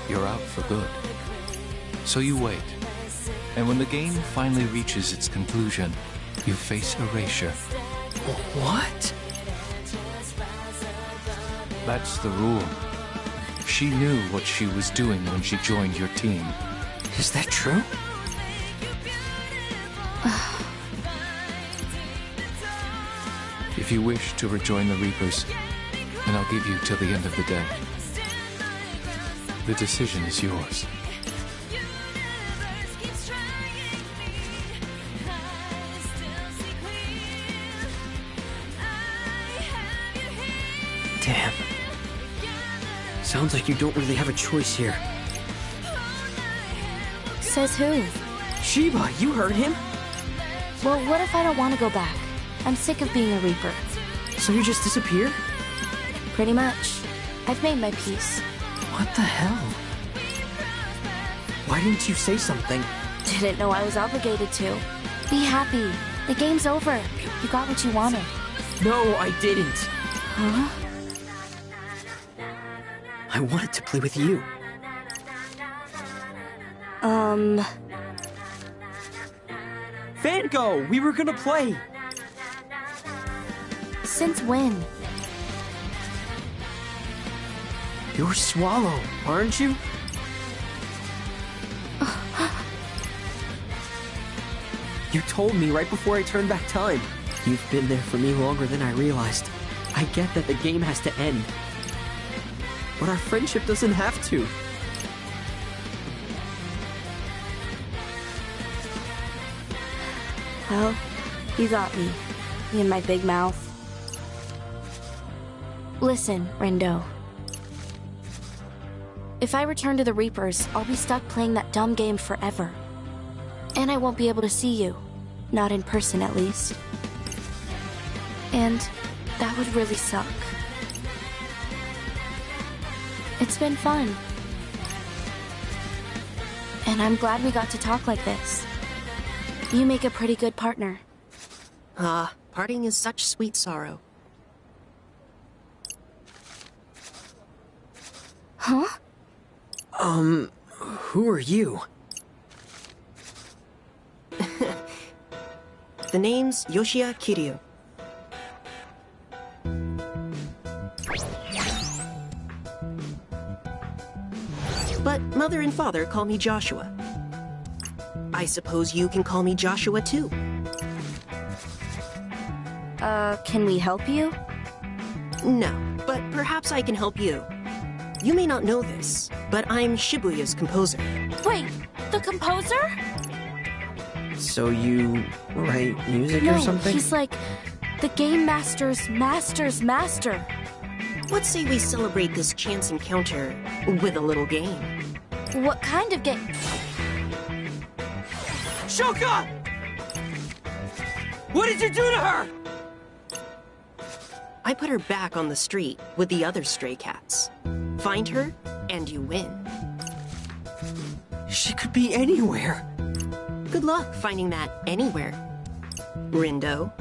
Speaker 12: you're out for good. So you wait. And when the game finally reaches its conclusion, you face erasure.
Speaker 3: What?
Speaker 12: That's the rule. She knew what she was doing when she joined your team.
Speaker 3: Is that true?
Speaker 12: If you wish to rejoin the Reapers, then I'll give you till the end of the day. The decision is yours.
Speaker 3: Damn. Sounds like you don't really have a choice here.
Speaker 18: Says who?
Speaker 3: Shiba, you heard him?
Speaker 18: Well, what if I don't want to go back? I'm sick of being a Reaper.
Speaker 3: So you just disappear?
Speaker 18: Pretty much. I've made my peace.
Speaker 3: What the hell? Why didn't you say something?
Speaker 18: Didn't know I was obligated to. Be happy. The game's over. You got what you wanted.
Speaker 3: No, I didn't.
Speaker 18: Huh?
Speaker 3: I wanted to play with you. Vango, we were gonna play.
Speaker 18: Since when?
Speaker 3: You're Swallow, aren't you? You told me right before I turned back time. You've been there for me longer than I realized. I get that the game has to end. But our friendship doesn't have to.
Speaker 18: Well, you got me. Me and my big mouth. Listen, Rendo. If I return to the Reapers, I'll be stuck playing that dumb game forever. And I won't be able to see you. Not in person, at least. And that would really suck. It's been fun. And I'm glad we got to talk like this. You make a pretty good partner.
Speaker 17: Parting is such sweet sorrow.
Speaker 18: Huh?
Speaker 3: Who are you?
Speaker 17: The name's Yoshiya Kiryu. But Mother and Father call me Joshua. I suppose you can call me Joshua too.
Speaker 18: Can we help you?
Speaker 17: No, but perhaps I can help you. You may not know this, but I'm Shibuya's composer.
Speaker 18: Wait, the composer?
Speaker 3: So you write music
Speaker 18: No,
Speaker 3: or something?
Speaker 18: he's like the Game Master's master's master.
Speaker 17: Let's say we celebrate this chance encounter with a little game.
Speaker 18: What kind of game?
Speaker 1: Shoka! What did you do to her?
Speaker 17: I put her back on the street with the other stray cats. Find her, and you win.
Speaker 3: She could be anywhere.
Speaker 17: Good luck finding that anywhere, Rindo.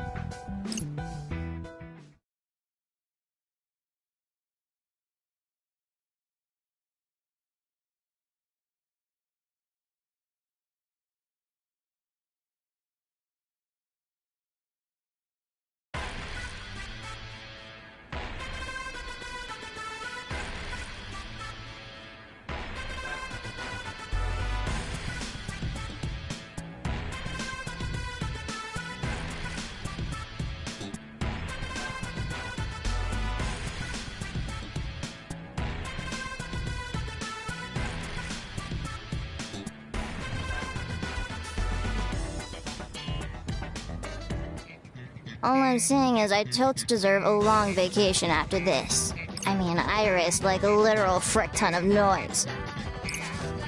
Speaker 16: All I'm saying is I totes deserve a long vacation after this. I mean, I risked like a literal frick ton of noise.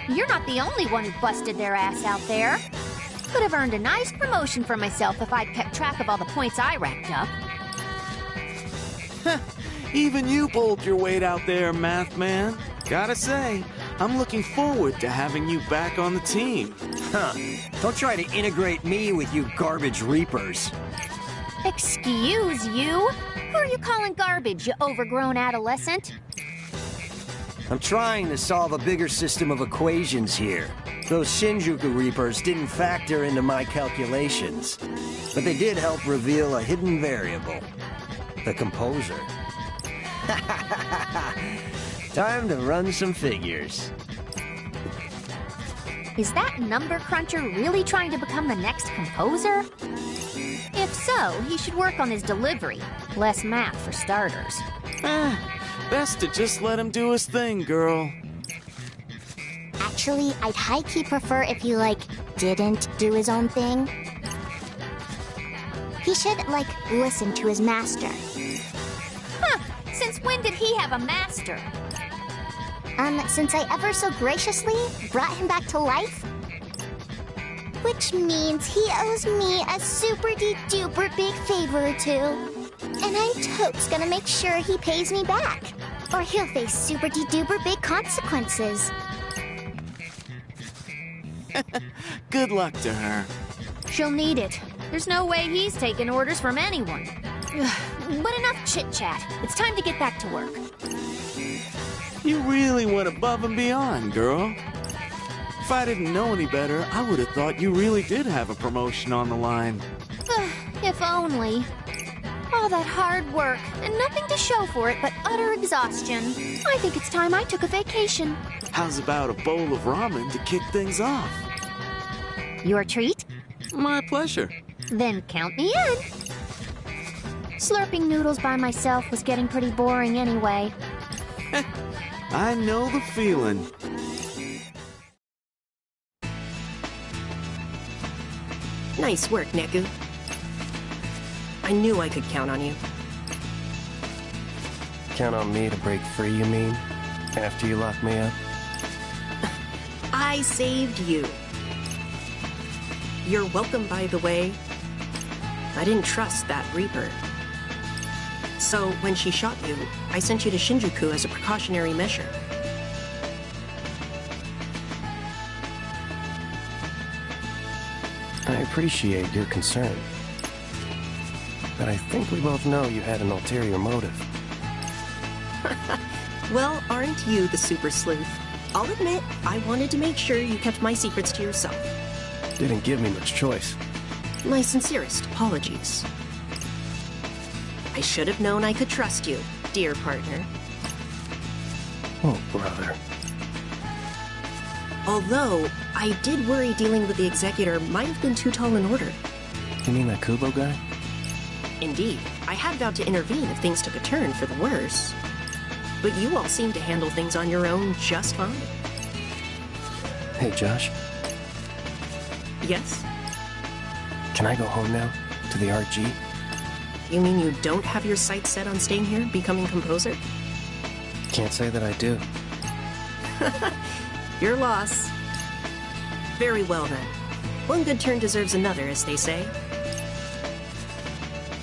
Speaker 15: You're not the only one who busted their ass out there. Could have earned a nice promotion for myself if I'd kept track of all the points I racked up.
Speaker 5: Even you pulled your weight out there, Math Man. Gotta say, I'm looking forward to having you back on the team.
Speaker 4: Huh. Don't try to integrate me with you garbage reapers.
Speaker 15: Excuse you? Who are you calling garbage, you overgrown adolescent?
Speaker 4: I'm trying to solve a bigger system of equations here. Those Shinjuku Reapers didn't factor into my calculations, but they did help reveal a hidden variable. The composer. Time to run some figures.
Speaker 15: Is that number cruncher really trying to become the next composer? If so, he should work on his delivery. Less math for starters.
Speaker 5: Best to just let him do his thing, girl.
Speaker 16: Actually, I'd high-key prefer if he, didn't do his own thing. He should, listen to his master.
Speaker 15: Huh! Since when did he have a master?
Speaker 16: Since I ever so graciously brought him back to life. Which means he owes me a super-de-duper big favor or two. And I'm totes gonna make sure he pays me back. Or he'll face super-de-duper big consequences.
Speaker 5: Good luck to her.
Speaker 15: She'll need it. There's no way he's taking orders from anyone. But enough chit-chat. It's time to get back to work.
Speaker 5: You really went above and beyond, girl. If I didn't know any better, I would have thought you really did have a promotion on the line.
Speaker 15: If only. All that hard work, and nothing to show for it but utter exhaustion. I think it's time I took a vacation.
Speaker 5: How's about a bowl of ramen to kick things off?
Speaker 15: Your treat?
Speaker 5: My pleasure.
Speaker 15: Then count me in. Slurping noodles by myself was getting pretty boring anyway.
Speaker 5: I know the feeling.
Speaker 17: Nice work, Neku. I knew I could count on you.
Speaker 9: Count on me to break free, you mean? After you locked me up?
Speaker 17: I saved you. You're welcome, by the way. I didn't trust that Reaper. So, when she shot you, I sent you to Shinjuku as a precautionary measure.
Speaker 9: I appreciate your concern. But I think we both know you had an ulterior motive.
Speaker 17: Well, aren't you the super sleuth? I'll admit, I wanted to make sure you kept my secrets to yourself.
Speaker 9: Didn't give me much choice.
Speaker 17: My sincerest apologies. I should have known I could trust you, dear partner.
Speaker 9: Oh, brother.
Speaker 17: Although, I did worry dealing with the Executor might have been too tall an order.
Speaker 9: You mean that Kubo guy?
Speaker 17: Indeed, I had vowed to intervene if things took a turn for the worse. But you all seem to handle things on your own just fine.
Speaker 9: Hey, Josh.
Speaker 17: Yes?
Speaker 9: Can I go home now? To the RG?
Speaker 17: You mean you don't have your sights set on staying here, becoming composer?
Speaker 9: Can't say that I do.
Speaker 17: Your loss. Very well then. One good turn deserves another, as they say.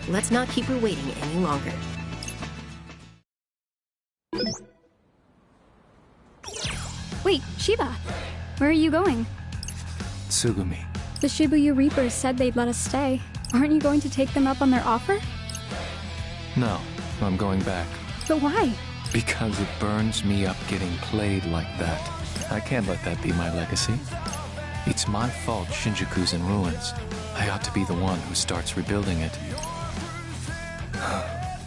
Speaker 17: Let's not keep her waiting any longer.
Speaker 2: Wait, Shiba, where are you going?
Speaker 12: Tsugumi.
Speaker 2: The Shibuya Reapers said they'd let us stay. Aren't you going to take them up on their offer?
Speaker 12: No, I'm going back.
Speaker 2: But why?
Speaker 12: Because it burns me up getting played like that. I can't let that be my legacy. It's my fault Shinjuku's in ruins. I ought to be the one who starts rebuilding it.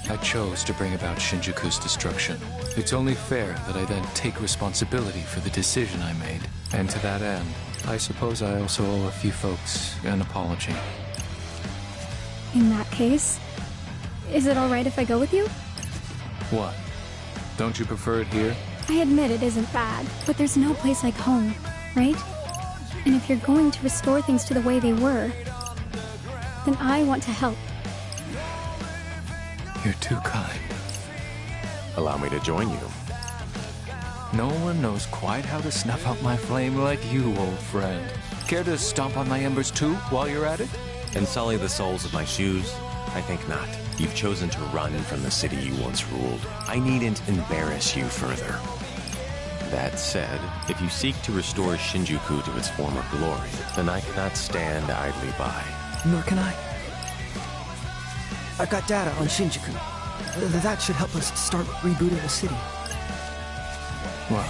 Speaker 12: I chose to bring about Shinjuku's destruction. It's only fair that I then take responsibility for the decision I made. And to that end, I suppose I also owe a few folks an apology.
Speaker 2: In that case, is it alright if I go with you?
Speaker 12: What? Don't you prefer it here?
Speaker 2: I admit it isn't bad, but there's no place like home, right? And if you're going to restore things to the way they were, then I want to help.
Speaker 12: You're too kind.
Speaker 7: Allow me to join you.
Speaker 12: No one knows quite how to snuff out my flame like you, old friend. Care to stomp on my embers too, while you're at it?
Speaker 7: And sully the soles of my shoes? I think not. You've chosen to run from the city you once ruled. I needn't embarrass you further. That said, if you seek to restore Shinjuku to its former glory, then I cannot stand idly by.
Speaker 3: Nor can I. I've got data on Shinjuku. That should help us start rebooting the city.
Speaker 12: Well,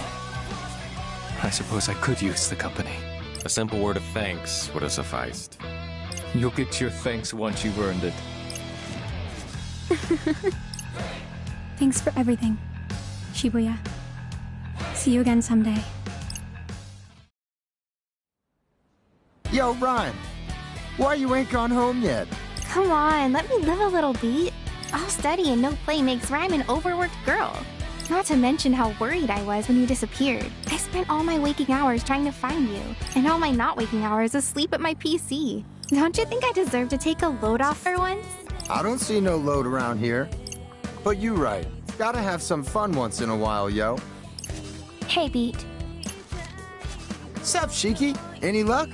Speaker 12: I suppose I could use the company.
Speaker 7: A simple word of thanks would have sufficed.
Speaker 12: You'll get your thanks once you've earned it.
Speaker 2: Thanks for everything, Shibuya. See you again someday.
Speaker 6: Yo, Ryan. Why you ain't gone home yet?
Speaker 10: Come on, let me live a little beat. All study and no play makes Rhyme an overworked girl. Not to mention how worried I was when you disappeared. I spent all my waking hours trying to find you, and all my not waking hours asleep at my PC. Don't you think I deserve to take a load off for once?
Speaker 6: I don't see no load around here. But you right. Gotta have some fun once in a while, yo.
Speaker 10: Hey, Beat.
Speaker 6: Sup, Shiki? Any luck?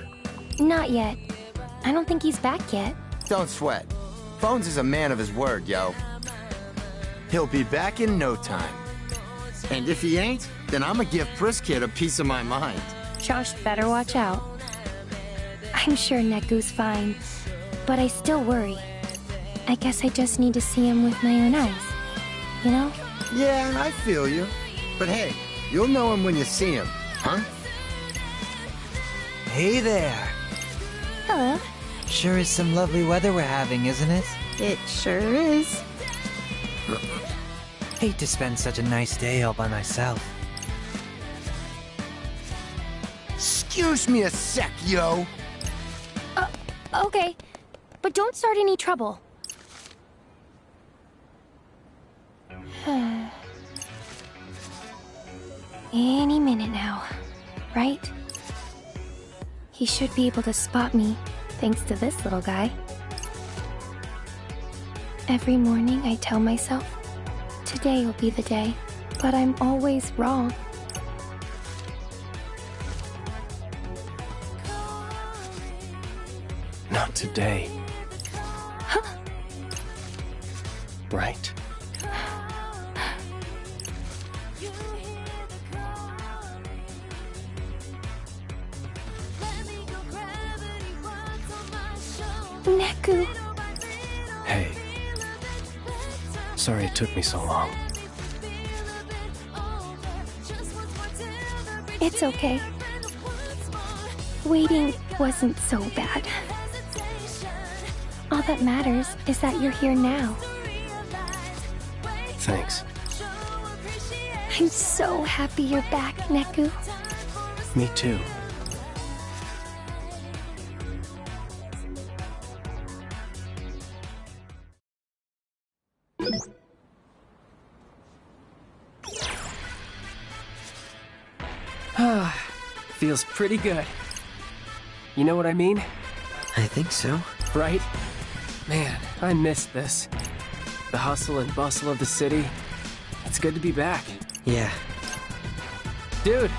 Speaker 10: Not yet. I don't think he's back yet.
Speaker 6: Don't sweat. Phones is a man of his word, yo. He'll be back in no time. And if he ain't, then I'ma give Priskid a piece of my mind.
Speaker 10: Josh better watch out. I'm sure Neku's fine, but I still worry. I guess I just need to see him with my own eyes. You know?
Speaker 6: Yeah, I feel you. But hey, you'll know him when you see him, huh?
Speaker 19: Hey there.
Speaker 10: Hello.
Speaker 19: Sure is some lovely weather we're having, isn't it?
Speaker 10: It sure is.
Speaker 19: Hate to spend such a nice day all by myself.
Speaker 6: Excuse me a sec, yo.
Speaker 10: Okay. But don't start any trouble. Any minute now, right? He should be able to spot me, thanks to this little guy. Every morning I tell myself, today will be the day, but I'm always wrong.
Speaker 9: Not today.
Speaker 10: Huh?
Speaker 9: Right.
Speaker 10: Neku.
Speaker 9: Hey. Sorry it took me so long.
Speaker 10: It's okay. Waiting wasn't so bad. All that matters is that you're here now.
Speaker 9: Thanks.
Speaker 10: I'm so happy you're back, Neku.
Speaker 9: Me too.
Speaker 3: Feels pretty good. You know what I mean?
Speaker 19: I think so.
Speaker 1: Right? Man, I missed this. The hustle and bustle of the city. It's good to be back.
Speaker 3: Yeah.
Speaker 1: Dude,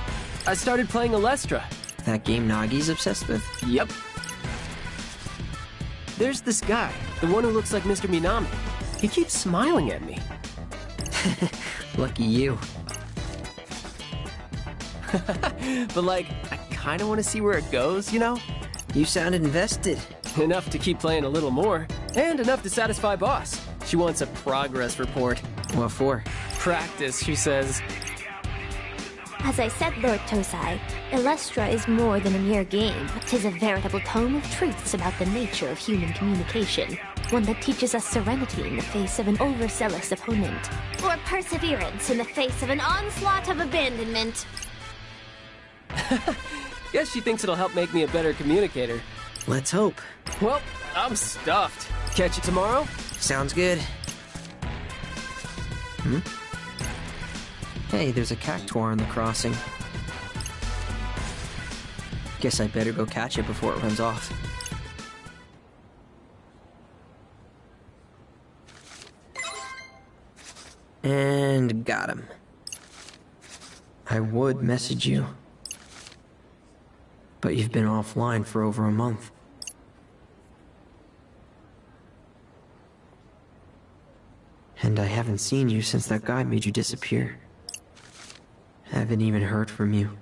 Speaker 1: I started playing Alestra.
Speaker 3: That game Nagi's obsessed with?
Speaker 1: Yep. There's this guy, the one who looks like Mr. Minami. He keeps smiling at me.
Speaker 3: Lucky you.
Speaker 1: But like, I kinda wanna see where it goes, you know?
Speaker 3: You sounded invested.
Speaker 1: Enough to keep playing a little more, and enough to satisfy Boss. She wants a progress report.
Speaker 3: What for?
Speaker 1: Practice, she says.
Speaker 11: As I said, Lord Tosai, Illustra is more than a mere game. 'Tis a veritable tome of truths about the nature of human communication. One that teaches us serenity in the face of an overzealous opponent, or perseverance in the face of an onslaught of abandonment.
Speaker 1: Guess she thinks it'll help make me a better communicator.
Speaker 3: Let's hope.
Speaker 1: Well, I'm stuffed. Catch you tomorrow?
Speaker 3: Sounds good. Hey, there's a cactuar on the crossing. Guess I better go catch it before it runs off. And got him. I would message you, but you've been offline for over a month. And I haven't seen you since that guy made you disappear. Haven't even heard from you.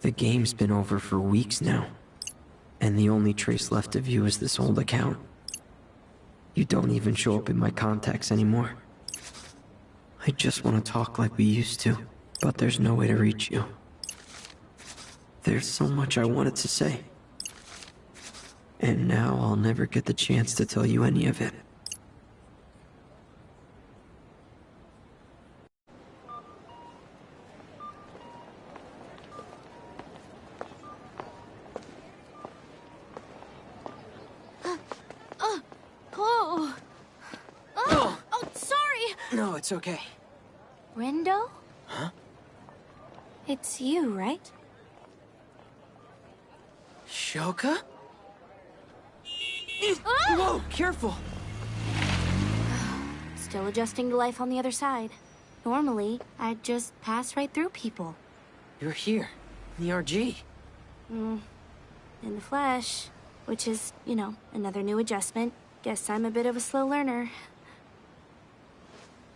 Speaker 3: The game's been over for weeks now, and the only trace left of you is this old account. You don't even show up in my contacts anymore. I just want to talk like we used to, but there's no way to reach you. There's so much I wanted to say. And now I'll never get the chance to tell you any of it. No, it's okay.
Speaker 18: Rendo?
Speaker 3: Huh?
Speaker 18: It's you, right?
Speaker 3: Shoka? Whoa, careful!
Speaker 18: Still adjusting to life on the other side. Normally, I'd just pass right through people.
Speaker 3: You're here, in the RG.
Speaker 18: In the flesh, which is, you know, another new adjustment. Guess I'm a bit of a slow learner.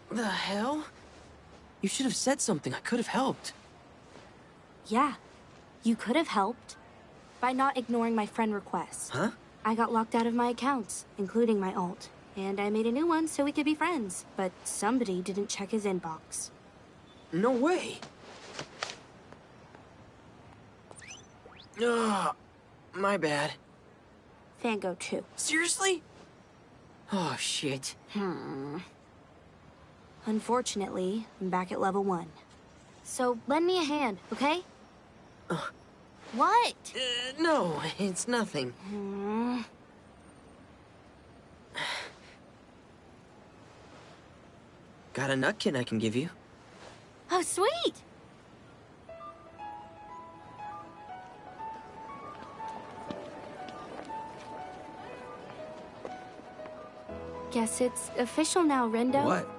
Speaker 3: The hell? You should have said something. I could have helped.
Speaker 18: Yeah, you could have helped by not ignoring my friend requests.
Speaker 3: Huh?
Speaker 18: I got locked out of my accounts, including my alt, and I made a new one so we could be friends, but somebody didn't check his inbox.
Speaker 3: No way! Ugh, my bad.
Speaker 18: Fango too.
Speaker 3: Seriously? Oh, shit.
Speaker 18: Unfortunately, I'm back at level 1. So lend me a hand, okay? What?
Speaker 3: No, it's nothing. Got a nutkin I can give you.
Speaker 18: Oh, sweet! Guess it's official now, Rendo.
Speaker 3: What?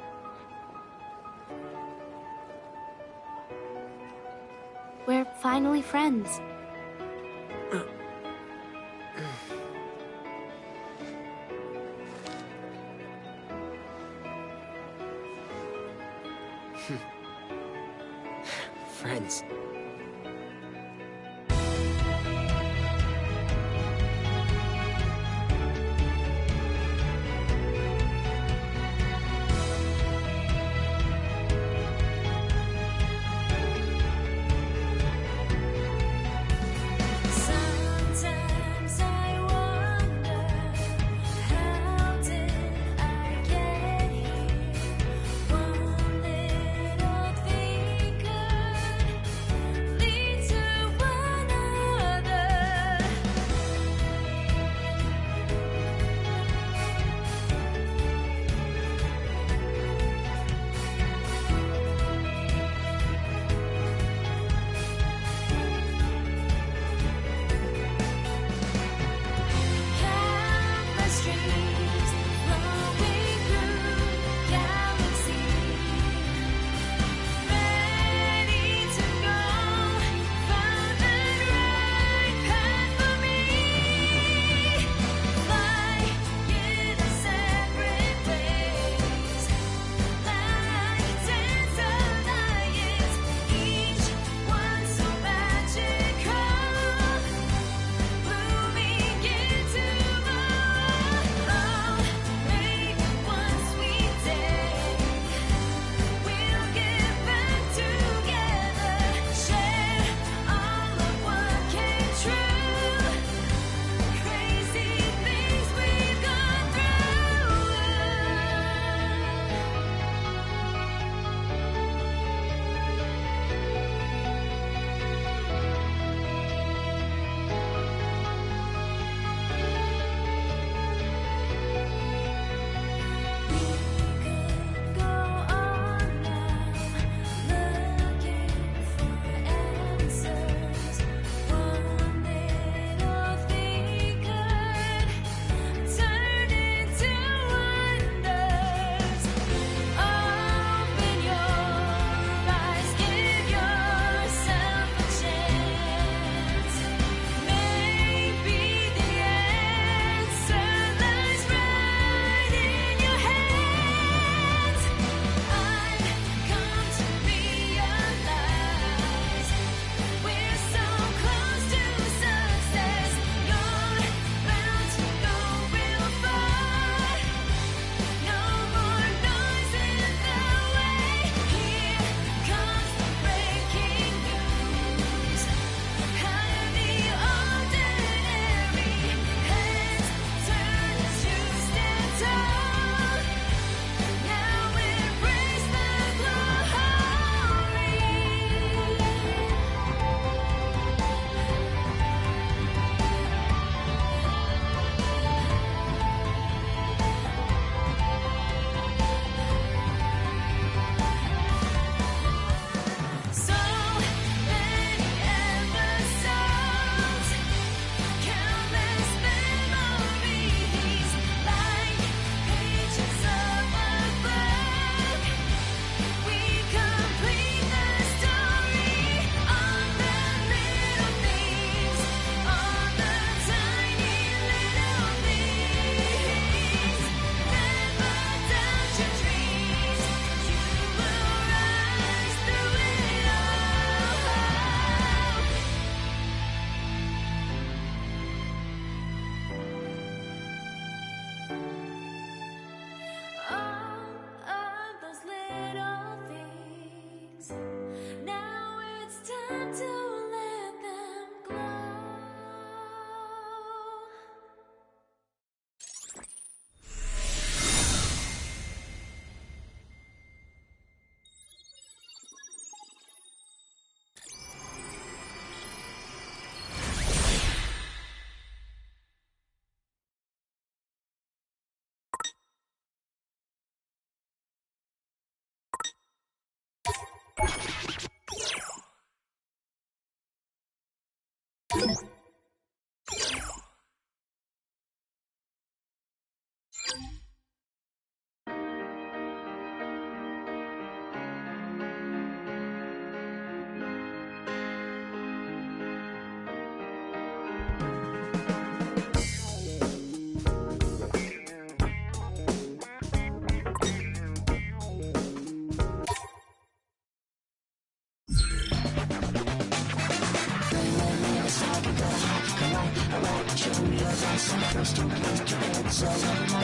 Speaker 18: We're finally friends.
Speaker 3: Friends.
Speaker 13: Sometimes I wonder, how did I get here? One little thing could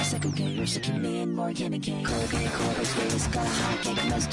Speaker 13: Second gear, second me and more gimmicky. Colgate, quarters, face, got a hot cake,